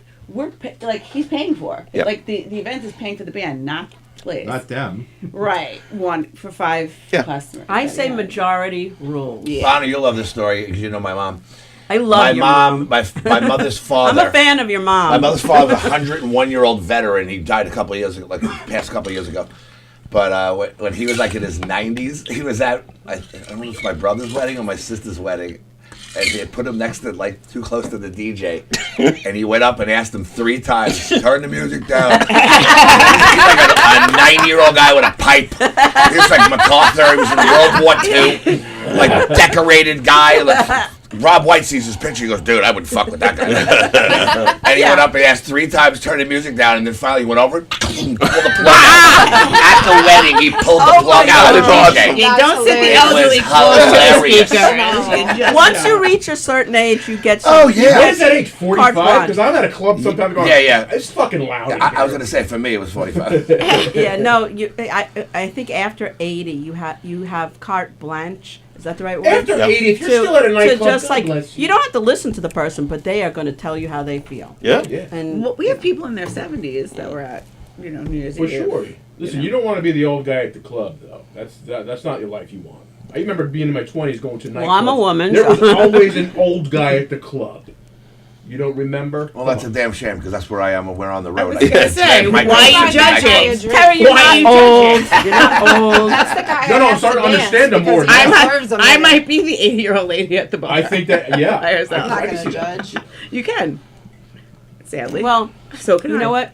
like he's paying for, Yeah. like the event is paying for the band, not place. Not them. Right, one for 5 Yeah. customers. I say Yeah. majority rules. Yeah. Bonnie, you'll love this story because you know my mom. I love My your mom, my mother's I'm father. a fan of your mom. My mother's father was a 101-year-old veteran. He died a couple of years ago, like past couple of years ago. But when he was like in his 90s, he was at I don't know if it's my brother's wedding or my sister's wedding, and they had put him next to like too close to the DJ, and he went up and asked him 3 times, "Turn the music down." He's like a 90-year-old guy with a pipe. He was like MacArthur. He was in World War II, like decorated guy. Like, Rob White sees his picture. He goes, "Dude, I would fuck with that guy." And he went up and he asked 3 times, turned the music down, and then finally he went over, pulled the plug out. At the wedding, he pulled the plug out of the DJ. You don't sit the It elderly was close to the hilarious. speaker. Once you reach a certain age, you get some. Oh, yeah. What is that age? 45? Part Because I'm at a club sometimes going, Yeah. it's fucking loud. in I was here." gonna say for me it was 45. Yeah, no, I think after 80, you have carte blanche. Is that the right word? After 80, if you're still at a nightclub, just God like bless you. you don't have to listen to the person, but they are going to tell you how they feel. Yeah. Yeah. And Well, we have people in their 70s that were at, New Year's For Eve. sure. Listen, you don't want to be the old guy at the club, though. That's not your life you want. I remember being in my 20s going to nightclubs. Well, I'm a woman, There so- was always an old guy at the club. You don't remember? Well, that's a damn shame because that's where I am when we're on the road. was gonna say, My why girlfriend- are you judging? Terry, you're Why not are you old. You're not old. That's the guy. No, no, I'm starting to understand them more now. I might be the 80-year-old lady at the bar. I think that, yeah. By herself. I can see that. judge. You can. Sadly. Well, so can you I. know what?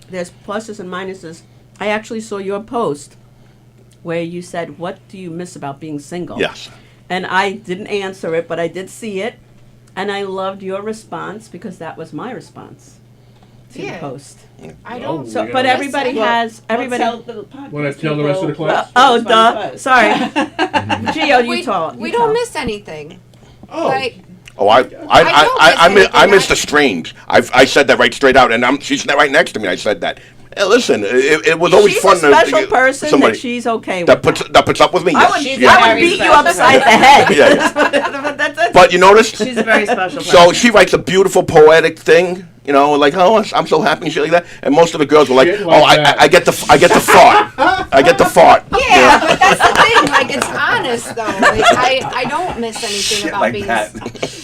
There's pluses and minuses. I actually saw your post where you said, "What do you miss about being single?" Yes. And I didn't answer it, but I did see it, and I loved your response because that was my response to the Yeah. post. I Oh, don't. So, you but know. everybody has everybody. Tell the podcast Want to tell the rest of the people class? Oh, what duh. fun was. Sorry, Gio, you talk. We you don't tell. miss anything. Oh, Like, Oh, I don't miss the strange. I said that right straight out, and she's right next to me. I said that. Hey, listen, it was always She's fun a special to person somebody that she's okay that with. puts up with me. I Yes, would, yes. I would beat you upside the head. Yeah. But that's But you notice? She's a very special person. So she writes a beautiful poetic thing, like, "Oh, I'm so happy," and shit like that. And most of the girls were like, Shit like "Oh, that. I get the fart. I get the fart." yeah, but that's the thing. Like, it's honest though. Like, I don't miss anything Shit about like being. that.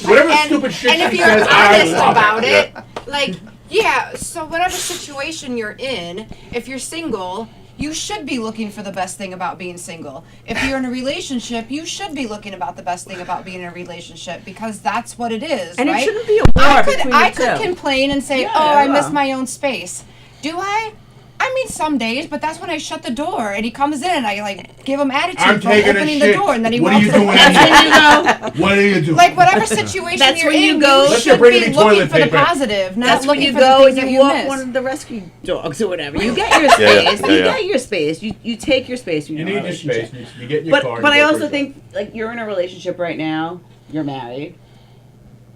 whatever and, stupid shit and if she you're says, I honest love about it. it, like, yeah. So whatever situation you're in, if you're single, you should be looking for the best thing about being single. If you're in a relationship, you should be looking about the best thing about being in a relationship because that's what it is, and right? it shouldn't be a war between I the could two. complain and say, Yeah, "Oh, I miss yeah. my own space." Do I? I mean, some days, but that's when I shut the door and he comes in and I like give him attitude I'm for taking a opening shit. the door and then he What are walks you doing away. in That's when you go. What are you doing? Like whatever situation That's you're when you in, go- you Unless should you're bringing be me looking toilet for the paper. positive, not That's when looking you for the go things and that you you walk miss. one of the rescue dogs or whatever. You get your Yeah, space. yeah, You yeah. get your space. You take your space. you When need you're in a your space. relationship. You get in your car. But and I go for also a think like you're in a relationship right now. You're married.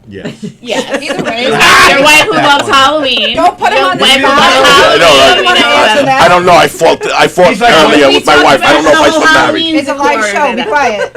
Yes. Yes. Either way, Your wife who loves Halloween. don't put him on the Wife who loves spot. Halloween. I don't know. I fought He's like, earlier we with my wife. I don't know if I should marry. It's a live show. Be quiet.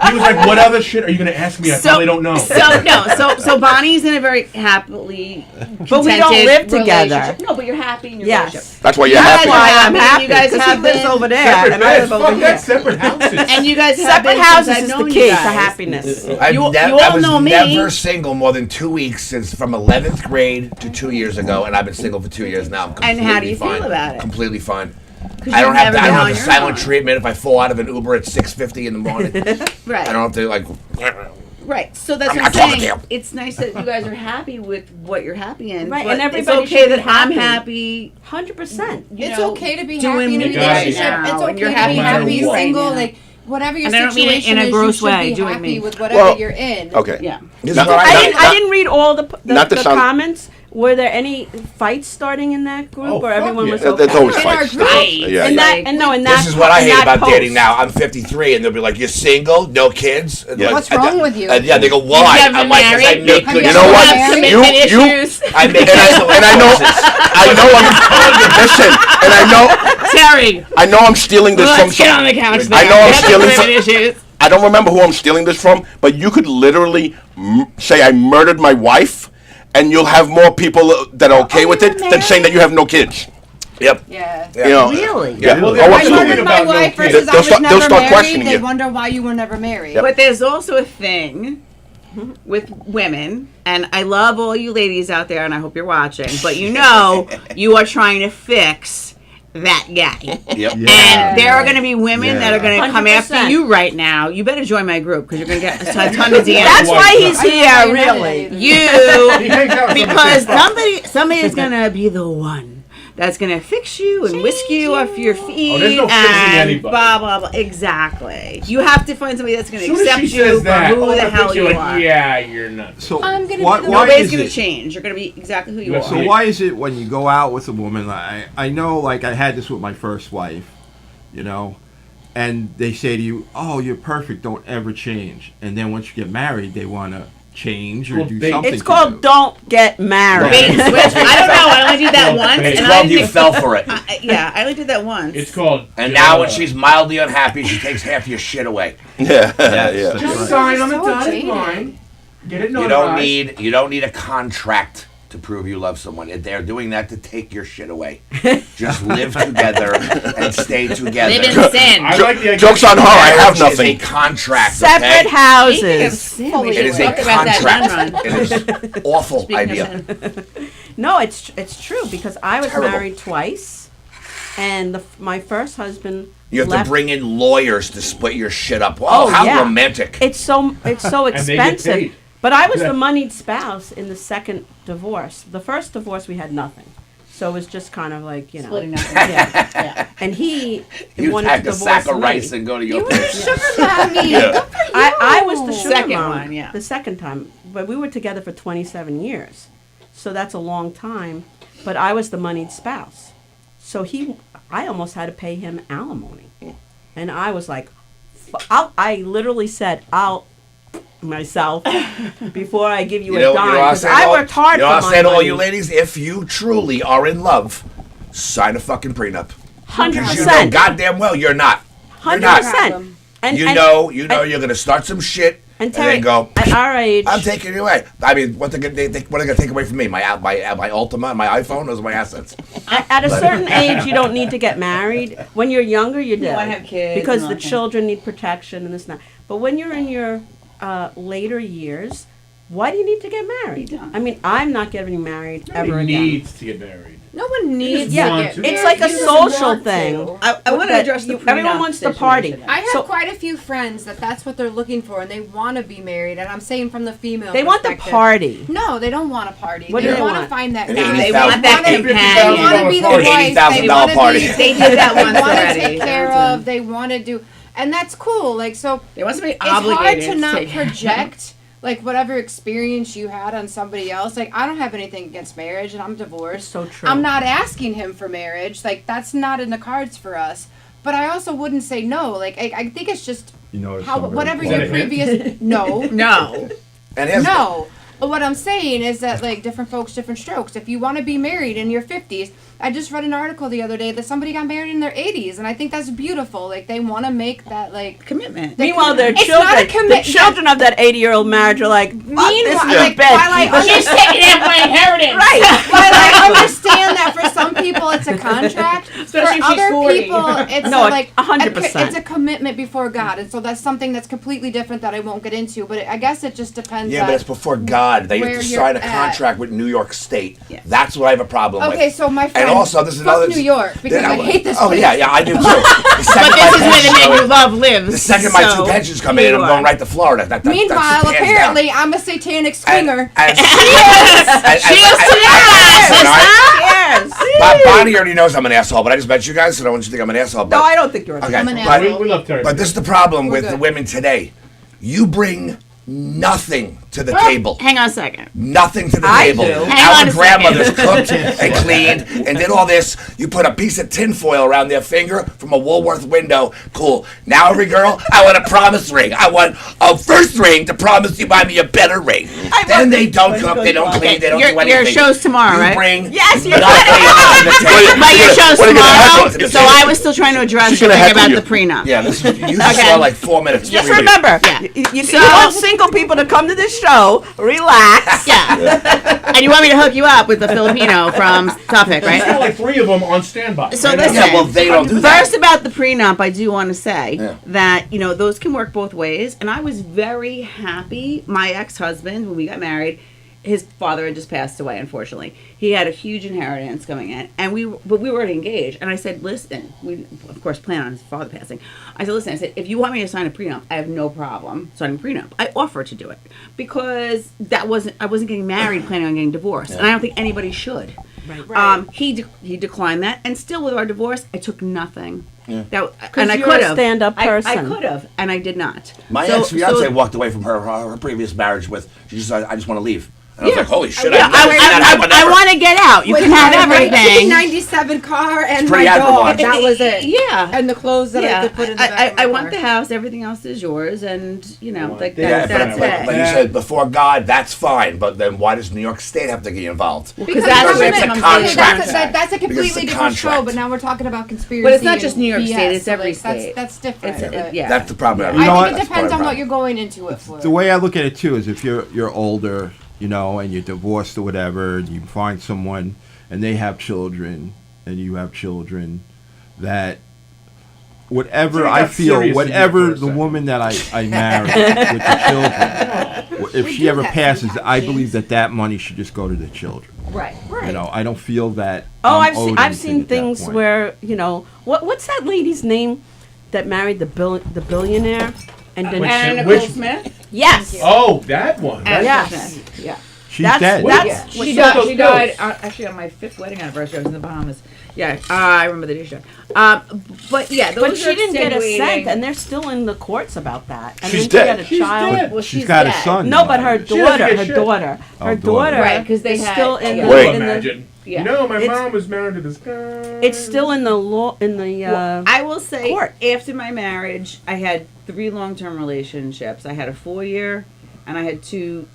He was like, "What other shit are you gonna ask me? I probably don't know." So Bonnie's in a very happily, But we don't contented live together. relationship. No, but you're happy in your Yes. relationship. That's why you're That's happy. why I'm You happy. guys Because have he lives been over there, Separate and I beds. live Fuck over that. here. Separate houses. And you guys have Separate been houses since I've is the known key you to guys. happiness. You all I was know me. never single more than 2 weeks since from 11th grade to 2 years ago, and I've been single for 2 years now. I'm And completely how do you fine. feel about it? Completely fine. 'Cause I don't you've have never I been don't on have the your silent own. treatment if I fall out of an Uber at 6:50 in the morning. Right. I don't have to like. Right. So that's I'm what not I'm talking saying. to you. It's nice that you guys are happy with what you're happy in. Right, but and everybody it's okay should be that I'm happy. happy. 100%. You It's know, okay to be doing happy in a me right relationship. now, It's and okay you're to happy be no matter happy what. single. Right now. Like whatever your And I don't mean it situation in a is, gross you should way, be doing happy me. with whatever Well, you're in. Okay. Yeah. This is Now- what I didn't read all the not to sound- comments. Were there any fights starting in that group, Oh, or fuck everyone yeah. was There's okay? always In our fights. group. Yeah, And yeah. that, and no, and that. This is what I in hate that about post. dating now. I'm 53, and they'll be like, "You're single, no kids." And Yeah. like, What's wrong with you? And yeah, they go, "Why?" You've never I'm like, "'Cause I married? make Have good you You know ever what? married? You, Commitment you, issues. I make and I know, listen, and Terry, I know I'm stealing this from let's get on the couch. I know I'm stealing from. issues. I don't remember who I'm stealing this from, but you could literally say I murdered my wife, and you'll have more people that are okay with it than saying that you have no kids. Yep. Yeah. You know, Really? Yeah. Well, Oh, they're I absolutely absolutely. murdered my about no wife kids. versus I They'll was start- they'll never start married. questioning They you. wonder why you were never married. But there's also a thing with women, and I love all you ladies out there, and I hope you're watching, but you know you are trying to fix that guy. Yep. And there are going to be women that are going to come 100%. after you right now. You better join my group because you're going to get a ton of DMs. That's why he's I didn't here, know really. that. You, He hangs out with some of the because same fucks. somebody is going to be the one that's gonna fix you and whisk you off your feet there's no fixing and anybody. blah blah blah. Exactly. You have to find somebody that's gonna As soon as accept she you says for that, who the hell you are. Yeah, you're not. So I'm gonna why, be why nobody's is gonna it? change. You're gonna be exactly who you Yeah, are. So why is it when you go out with a woman? I know, like I had this with my first wife, you know, and they say to you, "Oh, you're perfect. Don't ever change." And then once you get married, they want to change or Well, do bait. something. It's to called you. Don't Get Married. Bait and switch. I don't know. I only did that once. It's It's and called I you did- fell for it. Yeah, I only did that once. It's called. And now when she's mildly unhappy, she takes half your shit away. Yeah, Yes, yeah. that's right. sign on the So dotted jaded. line. Get it You notarized. don't need a contract to prove you love someone. They're doing that to take your shit away. Just live together and stay together. Live in sin. I like the idea. Joke's on her. I have Marriage is nothing. a contract. Separate okay? Speaking of houses. sin, we It should is a talk about that contract. nun run. It is awful Speaking of idea. sin. No, it's true because I was Terrible. married twice, and my first husband. You have left. to bring in lawyers to split your shit up. Oh, Oh, how yeah. romantic! It's so And they get expensive. paid. But I was Yeah. the moneyed spouse in the second divorce. The first divorce we had nothing, so it was just kind of like Splitting up. Yeah. Yeah. And he You wanted pack to a divorce sack of me. rice and go to your place. Sugar mommy. Yeah. I was the sugar Second mom, one, yeah. the second time. But we were together for 27 years, so that's a long time. But I was the moneyed spouse, so I almost had to pay him alimony, and I was like, I literally said, I'll myself before I give you, a dime, what I'll because say I to all- worked hard you know for what I'll my say to all money. you ladies, if you truly are in love, sign a fucking prenup. 'Cause you know 100%. goddamn well you're not. You're not. 100%. And You and- know and- you're gonna start some shit And and Terry, then go. at our age, I'm taking it away. I mean, what they gonna take away from me? My Ultima, my iPhone, those are my assets. at a certain age, you don't need to get married. When you're younger, you do. wanna have kids because and all the that kind of- children need protection and this and that. But when you're in your later years, why do you need to get married? I mean, I'm not getting married ever Nobody again. needs to get married. No one needs Yeah, want to. it's like a social thing. I want to that address the everyone prenup wants to party. situation. I have So- quite a few friends that's what they're looking for, and they want to be married. And I'm saying from the female, They want the perspective. party. No, they don't want a party. What do they they want want? to find that An guy. They $80,000 want that They companion. want to be the An wife. $80,000 They want to party. be. They did that once They want to already. take care of. They want to do, and that's cool. Like so, They want somebody it's hard obligated to not take care of. project like whatever experience you had on somebody else. Like I don't have anything against marriage, and I'm divorced. So true. I'm not asking him for marriage. Like that's not in the cards for us. But I also wouldn't say no. Like I think it's just You notice how I'm very whatever Is that your a hint? previous no No. And here's no. But what I'm saying is that like different folks, different strokes. If you want to be married in your 50s, I just read an article the other day that somebody got married in their 80s, and I think that's beautiful. Like they want to make that like Commitment. Meanwhile, their It's not a children, the children of that 80-year-old marriage are like, Meanwhile, this is like, bed. while I She's taking half my inheritance. Right. But I understand that for some people it's a contract. Especially for if she's other 40. people, it's No, like 100%. It's a commitment before God, and so that's something that's completely different that I won't get into. But I guess it just depends. Yeah, on but it's before God. They have where to you're sign a at. contract with New York State. Yeah. That's what I have a problem with. Okay, so my friend. And also, this is fuck another. New York because I hate this Oh place. yeah, I do too. The But second this is where the man you my love lives. the second my so two pensions come in, I'm you going are. right to Florida. That's Meanwhile, hands down. apparently, I'm a satanic swinger. And, Cheers to that, Cheers. Bonnie already knows I'm an asshole, but I just met you guys, so I don't want you to think I'm an asshole. But, No, I don't think you're. okay, I'm an but, asshole. We love Terry. but this is the problem with good. the women today. You bring nothing to the table. Hang on a second. Nothing to the I table. do. Hang on Our a grandmothers second. cooked and cleaned and did all this. You put a piece of tinfoil around their finger from a Woolworth window. Cool. Now every girl, I want a promise ring. I want a first ring to promise you buy me a better ring. Then they don't cook, they don't clean, they don't do anything. Your show's tomorrow, You right? bring Yes, you're nothing to the table. But your show's What are you gonna tomorrow, heckle to the so table? I was still trying to address She's the gonna thing heckle about you. the prenup. Yeah, this is, you saw like 4 minutes. Just Three minutes. remember, Yeah. you want single people to come to this show, relax. Yeah. And you want me to hook you up with the Filipino from Suffolk, There's right? like 3 of them on standby. So Right now. listen. Yeah, well, they don't do that. First about the prenup, I do want to say Yeah. that, those can work both ways. And I was very happy. My ex-husband, when we got married, his father had just passed away, unfortunately. He had a huge inheritance coming in. But we were engaged. And I said, listen, we, of course, plan on his father passing. I said, if you want me to sign a prenup, I have no problem signing a prenup. I offered to do it because I wasn't getting married planning on getting divorced. And I don't think anybody should. Right. He declined that, and still with our divorce, I took nothing. Yeah. And I you're could a have stand-up I person. could have, and I did not. My So- ex-fiance so- walked away from her previous marriage with, she just said, I just want to leave. And I was like, holy shit, Yeah, I've never seen that happen I ever. want to get out. You With can have my everything. 1997 car and pretty my dog. admirable. That was it. Yeah. And the clothes that I could put in the back of my I want car. the house. Everything else is yours, and like Yeah, that's but it. like you said, before God, that's fine. But then why does New York State have to get involved? Because that's Because what it's a comes contract. That's a Because completely it's a different show, contract. but now we're talking about conspiracy. But it's not and just New York BS, State, it's so, every like, state. That's different. but Yeah. That's the problem. You know I what? think it depends on what you're going into it for. The way I look at it too is if you're older, you know, and you're divorced or whatever, and you find someone and they have children and you have children, that whatever So you I got feel, serious in whatever there for a the second. woman that I marry with the children, if We she do ever that passes, sometimes, I James. believe that money should just go to the children. Right. You know, I don't feel that. Oh, I'm owed I've anything seen at that things point. where what's that lady's name that married the billionaire and then Anna Which- Nicole Smith. yes, Oh, that one. Anna Yes. Nicole Smith. Yeah. She's that's dead. that's Yeah. what She so died. those She died bills. actually on my 5th wedding anniversary. I was in the Bahamas. Yeah, I remember the day she died. But yeah, those But she are didn't get a extenuating- cent, and they're still in the courts about that. And She's then dead. She had a She's child. dead. Well, She's got a dead. son. No, but her She doesn't daughter, get her shit. daughter, Oh, her daughter. daughter, Right, 'cause they is had- still in yeah. the. Well, in the imagine. Yeah. You know, my It's- mom was married to this guy. it's still in the law in the. Well, I will say, court. after my marriage, I had 3 long-term relationships. I had a 4-year, and I had two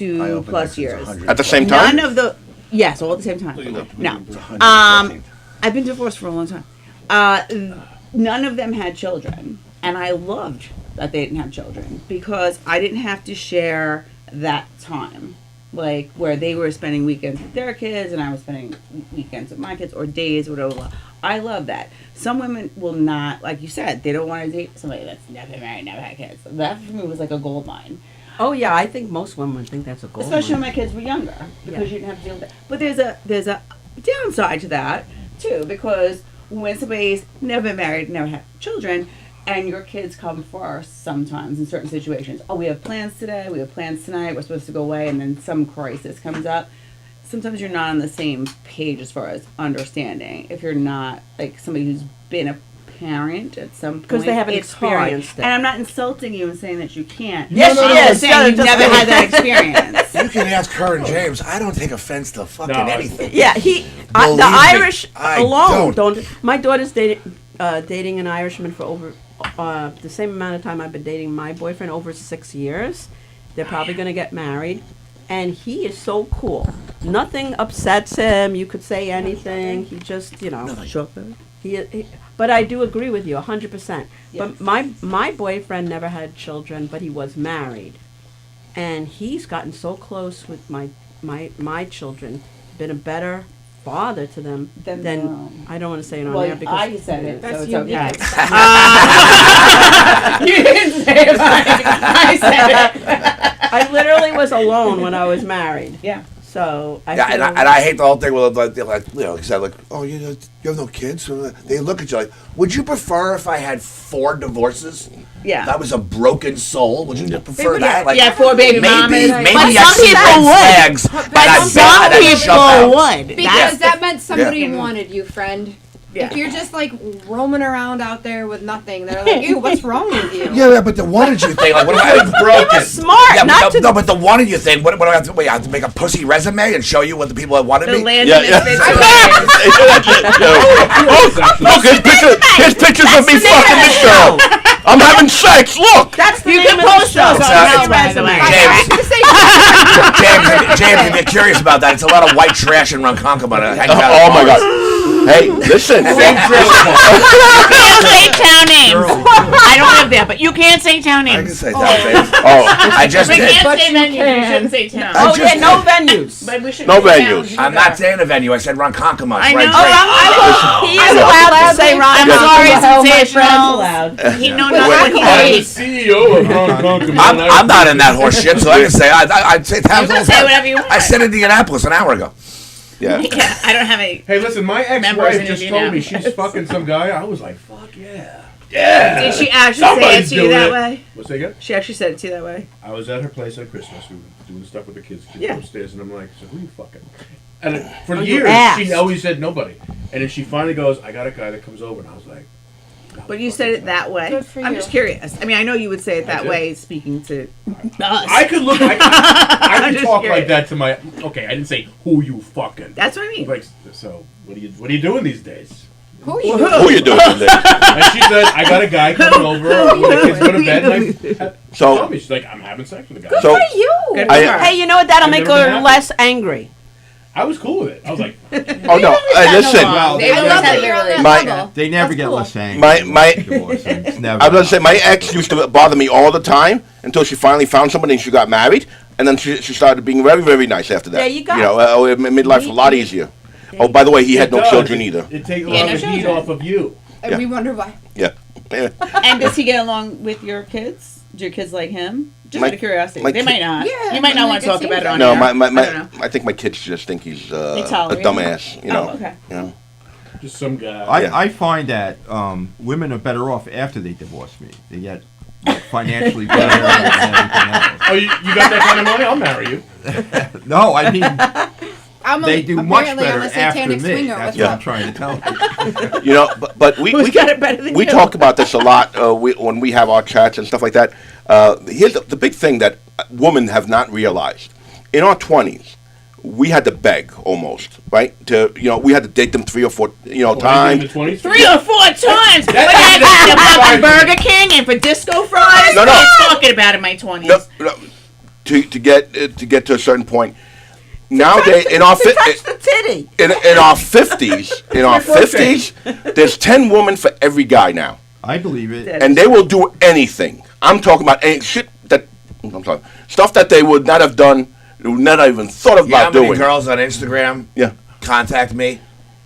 I opened plus it, it's years. 100. At the same time? None of the yes, all at the same time. No, It's 114. I've been divorced for a long time. None of them had children, and I loved that they didn't have children because I didn't have to share that time, like where they were spending weekends with their kids and I was spending weekends with my kids or days, whatever. I love that. Some women will not, like you said, they don't want to date somebody that's never married, never had kids. That for me was like a gold mine. Oh yeah, I think most women think that's a goal. Especially when my kids were younger, because you didn't have to deal with that. But there's a downside to that too, because when somebody's never been married, never had children, and your kids come first sometimes in certain situations. Oh, we have plans today. We have plans tonight. We're supposed to go away, and then some crisis comes up. Sometimes you're not on the same page as far as understanding. If you're not like somebody who's been a parent at some point, Because they haven't it's hard. experienced it. And I'm not insulting you and saying that you can't. Yes, she I'm is. saying Yeah, you've just- never had that experience. You can ask her and James. I don't take offense to fucking No, anything. Yeah, the Believe me, Irish I alone don't. don't. My daughter's dating an Irishman for over the same amount of time I've been dating my boyfriend, over 6 years. They're probably going to get married, and he is so cool. Nothing upsets him. You could say anything. He just, he but I do agree with you 100%. But my boyfriend never had children, but he was married, and he's gotten so close with my children, been a better father to them than I don't want to say it on air because I said it, so it's unique. okay. You didn't say it. I said it. I literally was alone when I was married. Yeah. So I Yeah, feel, and I hate the whole thing with like you know, because I like, oh, you have no kids. So they look at you like, would you prefer if I had 4 divorces? Yeah. That was a broken soul. Would you prefer that? Like, Yeah, 4 baby mamas. maybe But I some see people red would. flags, But I some bet I'd jump out. people would. Because that meant somebody Yeah. wanted you, friend. Yeah. If you're just like roaming around out there with nothing, they're like, ew, what's wrong with you? Yeah, but the wanted you thing, like, what do I have broken? smart, Yeah, not but to. no, but the wanted you thing, what do I have to wait? I have to make a pussy resume and show you what the people that wanted The me? land Yeah, of yeah. misfits. Look, here's pictures of me fucking this girl. I'm having sex. Look. That's the You name can of the post show. those on It's, his resume. James, if you're curious about that, it's a lot of white trash in Ronkonkoma. Oh my God. Hey, listen. You can't say town names. I don't live there, but you can't say town I can names. say that, babe. Oh, I just We did. can't say venues. You shouldn't say towns. Oh just yeah, no did. venues. But we should No say venues. towns. I'm not saying a venue. I said Ronkonkoma. I know. He is allowed to say Ron. I'm Howard. sorry, Well, my sensational. friend's allowed. He knows Wait, what he I'm the needs. CEO of Ronkonkoma. I'm not in that horse shit, so I can say I'd say towns You all can the say time. whatever you want. I said Indianapolis an hour ago. yeah. Yeah, I don't have any. Hey, listen, my Members ex-wife in just Indianapolis. told me she's fucking some guy. I was like, fuck yeah. Yeah. Did she actually Somebody's say it to you doing that it. way? What's that again? She actually said it to you that way. I was at her place at Christmas. We were doing stuff with the kids Yeah. upstairs, and I'm like, so who you fucking? And for Oh, you years, asked. she always said nobody. And then she finally goes, I got a guy that comes over. And I was like, But you said it that way. Good for I'm you. just curious. I mean, I know you would say it that did. way, speaking to us. I could look, I I'm could just talk curious. like that to my, okay, I didn't say, who you fucking. That's what I mean. Like, so, what are you doing these days? Who are you? Who are you doing today? And she said, I got a guy coming over when the kids go to bed. And So- tell me, she's like, I'm having sex with a guy. So You. Good for I- her. Hey, you know what? That'll I've make never been her happy. less angry. I was cool with it. I was like, oh no, listen. Well, I love that you're on that My- level. they never That's get cool. less angry. My- Divorce, and it's never I was gonna say my ex used to bother me all the time until she finally found somebody and she got married, and then she started being very, very nice after that. There you go. You know, it made life a lot easier. Oh, by the way, he had no it does. children either. It takes a Yeah, lot no of heat children. off of you. And Yeah. we wonder why. Yeah. Yeah. And does he get along with your kids? Do your kids like him? Just My- out of curiosity. my They kid- might not. Yeah, you might I not mean, want to it talk seems about it on No, air. my I don't know. I think my kids just think he's They a tolerate him? dumbass. You know. Oh, okay. You know. Just some guy. I find that women are better off after they divorce me. They get financially better and everything else. Oh, you got that kind of money? I'll marry you. No, I mean I'm they do much apparently better I'm a after satanic me. swinger. That's What's what I'm up? trying to tell you. You know, but Who's got it better than we you? talk about this a lot when we have our chats and stuff like that. Here's the big thing that women have not realized. In our 20s, we had to beg almost, right? We had to date them 3 or 4, times. 20s? 3 or 4 times. When I had to Burger King and for disco fries. No, no. What are you talking about in my 20s? No, to get to a certain point. Nowadays, in our Touch the titty. in our 50s, there's 10 women for every guy now, I believe it. and they will do anything. I'm talking about any shit stuff that they would not have done, would not even thought You know how about many doing. girls on Instagram Yeah. contact me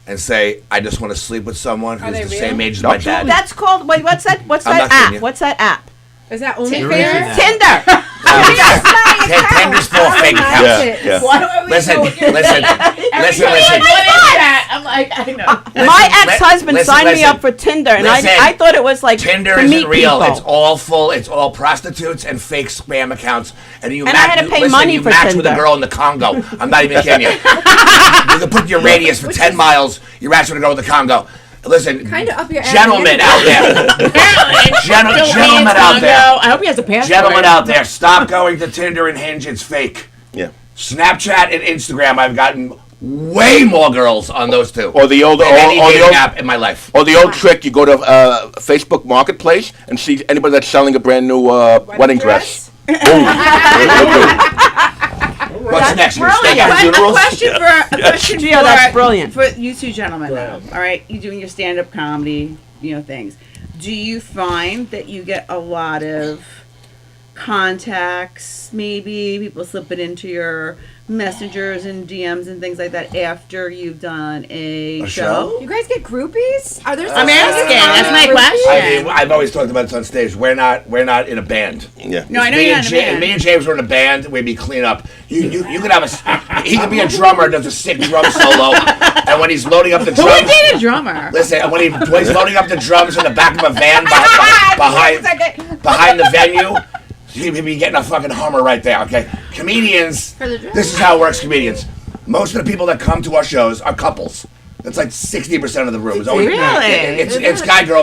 and say, I just want to sleep with someone who's they the real? same age as my dad? That's called. Wait, what's that? What's I'm that not kidding app? you. What's that app? Is that There isn't OnlyFans? that. Tinder. Tinder's full of fake accounts. Yeah. Why are we Listen, doing it? listen, listen. What is that? I'm like, I know. My ex-husband listen, signed me listen. up for Tinder, and Listen. I thought it was like Tinder to isn't meet real. people. It's all full. It's all prostitutes and fake spam accounts. And you And I had to pay listen, money you for match with a Tinder. girl in the Congo. I'm not even kidding you. You can put your radius for 10 miles. You match with a girl in the Congo. Listen, Kinda up your alley gentlemen out there. Gentlemen out there. I hope he has a passport. Gentlemen out there, stop going to Tinder and Hinge. It's fake. Yeah. Snapchat and Instagram, I've gotten way more girls on those two. Or the old, than any or the dating old, app in my life. or the old trick: you go to Facebook Marketplace and see anybody that's selling a brand new wedding dress. Boom. What's next? You're Brilliant. staying at funerals? A question Gio, that's brilliant. For you two gentlemen, though. All right, you doing your stand-up comedy, things. Do you find that you get a lot of contacts, maybe people slipping into your messengers and DMs and things like that after you've done a show? You guys get groupies? Are there? I'm asking. That's my question. I mean, I've always talked about this on stage. We're not in a band. Yeah. No, I know me you're and not in a band. Me and James were in a band. We'd be clean up. You could have he could be a drummer, does a sick drum solo, and when he's loading up the Who drums. would date a drummer? Listen, when he's loading up the drums in the back of a van behind the venue, he'd be getting a fucking Hummer right there. Okay, comedians. This is how it works. Comedians. Most of the people that come to our shows are couples. It's like 60% of the room. It's always, Really? It's guy, girl,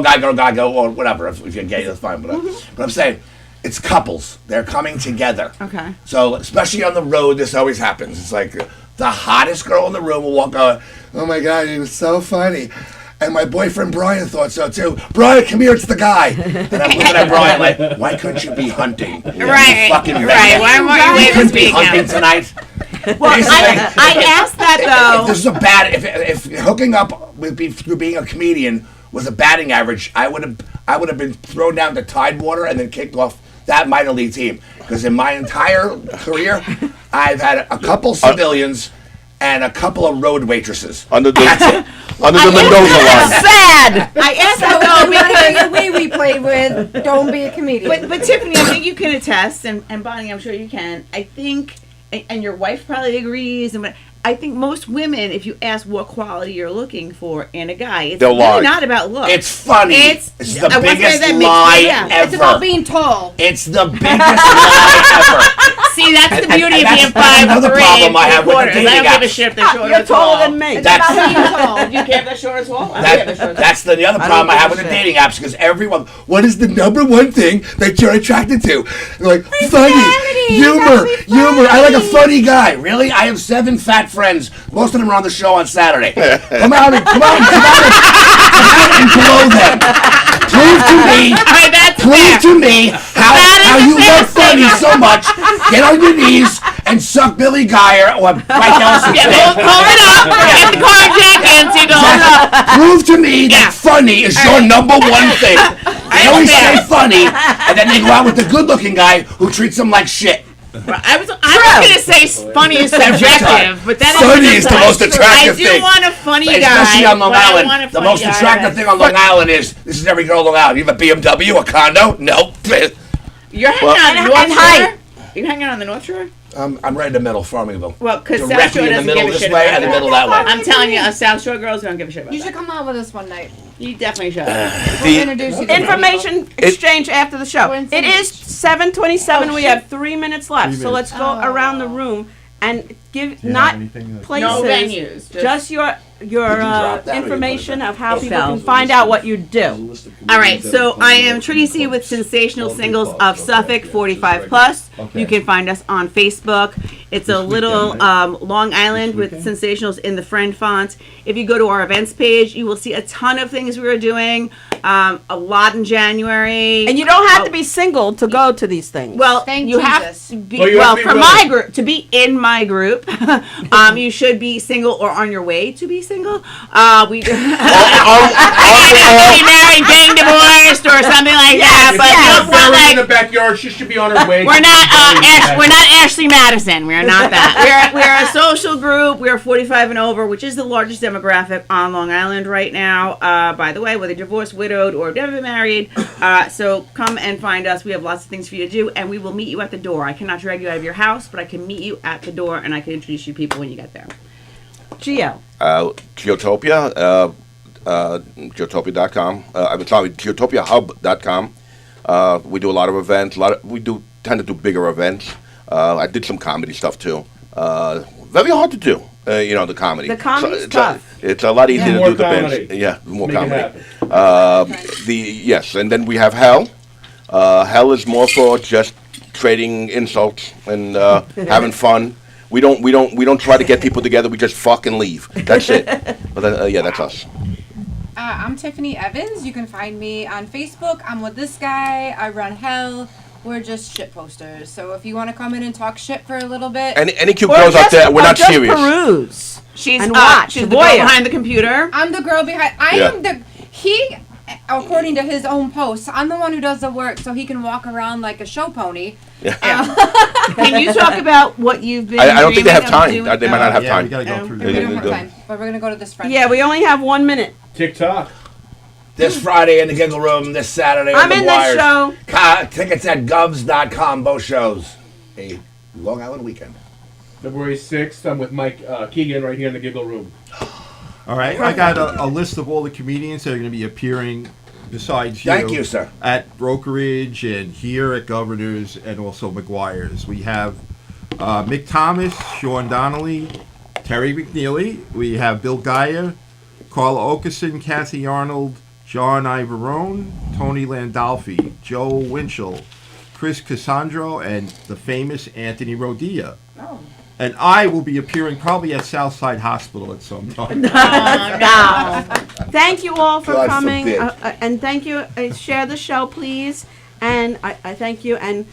or whatever. If you're gay, that's fine. But I'm saying, it's couples. They're coming together. Okay. So, especially on the road, this always happens. It's like the hottest girl in the room will walk out, oh my God, he was so funny. And my boyfriend Brian thought so too. Brian, come here, it's the guy. And I'm looking at Brian like, why couldn't you be hunting? Right. You fucking Right. redneck. Why weren't you You waiting couldn't to be speak hunting out? tonight. Well, I asked that If though. this is a bad. If hooking up with through being a comedian was a batting average, I would have been thrown down to Tidewater and then kicked off that minor league team. Because in my entire career, I've had a couple civilians and a couple of road waitresses. Under the That's it. under the Mendoza line. Sad. I asked that though because the way we played with don't be a comedian. But Tiffany, I think you can attest, and Bonnie, I'm sure you can. I think, and your wife probably agrees, and I think most women, if you ask what quality you're looking for in a guy, it's They'll really lie. not about looks. It's funny. It's the I wasn't biggest saying that makes- lie yeah. ever. It's about being tall. It's the biggest lie ever. See, that's the beauty of that's being 5'3" another problem I have with the quarters. I dating don't give a apps. shit if they're short You're or tall. taller than me. That's Do you care if they're short or tall? I don't care if they're short or tall. that's the other I problem I don't have give with a the shit. dating apps because everyone, what is the number one thing that you're attracted to? They're like, funny, humor. I like a funny guy. Really? I have 7 fat friends. Most of them are on the show on Saturday. Come out and blow them. Prove to me how you love funny so much. Get on your knees and suck Billy Geyer or Mike Ellison's dick. Hold it up. Get the car jack in so you can hold it up. Prove to me that funny is your number one thing. They always say funny, and then they go out with the good-looking guy who treats them like shit. I was gonna say funny is subjective, but that Funny is the most attractive thing. I do want a funny guy, especially on Long but I want a Island. The funny most guy. attractive thing on Long Island is this is every girl on Long Island. You have a BMW, a condo? Nope. You're hanging on the North Shore. You're hanging on the North Shore. I'm right in the middle, Farmingville. Well, because South Directly Shore in the doesn't middle give a this shit way about and the that. middle that way. I'm telling you, us South Shore girls don't give a shit about You that. should come out with us one night. You definitely should. We'll introduce you to Information exchange after the show. When's It the- is 7:27. We have 3 minutes left, so let's go Oh. around the room and give you not have anything that- places, No venues, just your drop that or you information put it of how It people fell. can find out what you do. All right, so I am Tracy with Sensational Singles of Suffolk, 45 plus. You can find us on Facebook. It's a little Long Island with Sensationals in the friend font. If you go to our events page, you will see a ton of things we are doing. A lot in January. And you don't have to be single to go to these things. Well, Thank you have Jesus. to be, Well, you have to be for willing. my group, to be in my group, you should be single or on your way to be single. We do. Married, getting divorced, or something like that. But you don't want, Buried in the like, backyard. She should be on her way. we're not we're not Ashley Madison. We're not that. We're a social group. We're 45 and over, which is the largest demographic on Long Island right now. By the way, whether divorced, widowed, or never been married. So come and find us. We have lots of things for you to do, and we will meet you at the door. I cannot drag you out of your house, but I can meet you at the door, and I can introduce you to people when you get there. Geo. Geotopia, geotopia.com. I'm sorry, geotopiahub.com. We do a lot of events. We tend to do bigger events. I did some comedy stuff too. Very hard to do. The comedy. The comedy's it's tough. It's a lot easier to More do the comedy. events. Yeah, more Make it comedy. happen. Yes, and then we have Hell. Hell is more for just trading insults and having fun. We don't try to get people together. We just fucking leave. That's it. But yeah, that's us. I'm Tiffany Evans. You can find me on Facebook. I'm with this guy. I run Hell. We're just shit posters. So if you want to come in and talk shit for a little bit, Any cute girls out there? We're not just serious. peruse. She's And watch, she's the the girl voyeur. behind the computer. I'm the girl behind. I Yeah. am the he. According to his own posts, I'm the one who does the work, so he can walk around like a show pony. Can you talk about what you've been? I don't think they have dreaming of time. doing? They might not have Yeah, time. we gotta go through We don't the have time, but we're gonna go to this friend. Yeah, we only have 1 minute. TikTok. This Friday in the Giggle Room, this Saturday I'm on the in that Wires. show. Tickets at govs.com, both shows. A Long Island weekend. February 6th, I'm with Mike Keegan right here in the Giggle Room. All right, I got a list of all the comedians that are going to be appearing besides you. Thank you, sir. At Brokerage and here at Governor's and also McGuire's. We have Mick Thomas, Sean Donnelly, Terry McNeely. We have Bill Geyer, Carla Okerson, Kathy Arnold, John Ivorone, Tony Landolfi, Joe Winchell, Chris Cassandro, and the famous Anthony Rodia. Oh. And I will be appearing probably at Southside Hospital at some time. No. Thank you all for God coming, forbid. and thank you. Share the show, please, and I thank you, and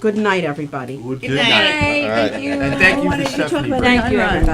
good night, everybody. Good night. Hey, All right. thank you. And thank you to Stephanie. Thank you, everybody.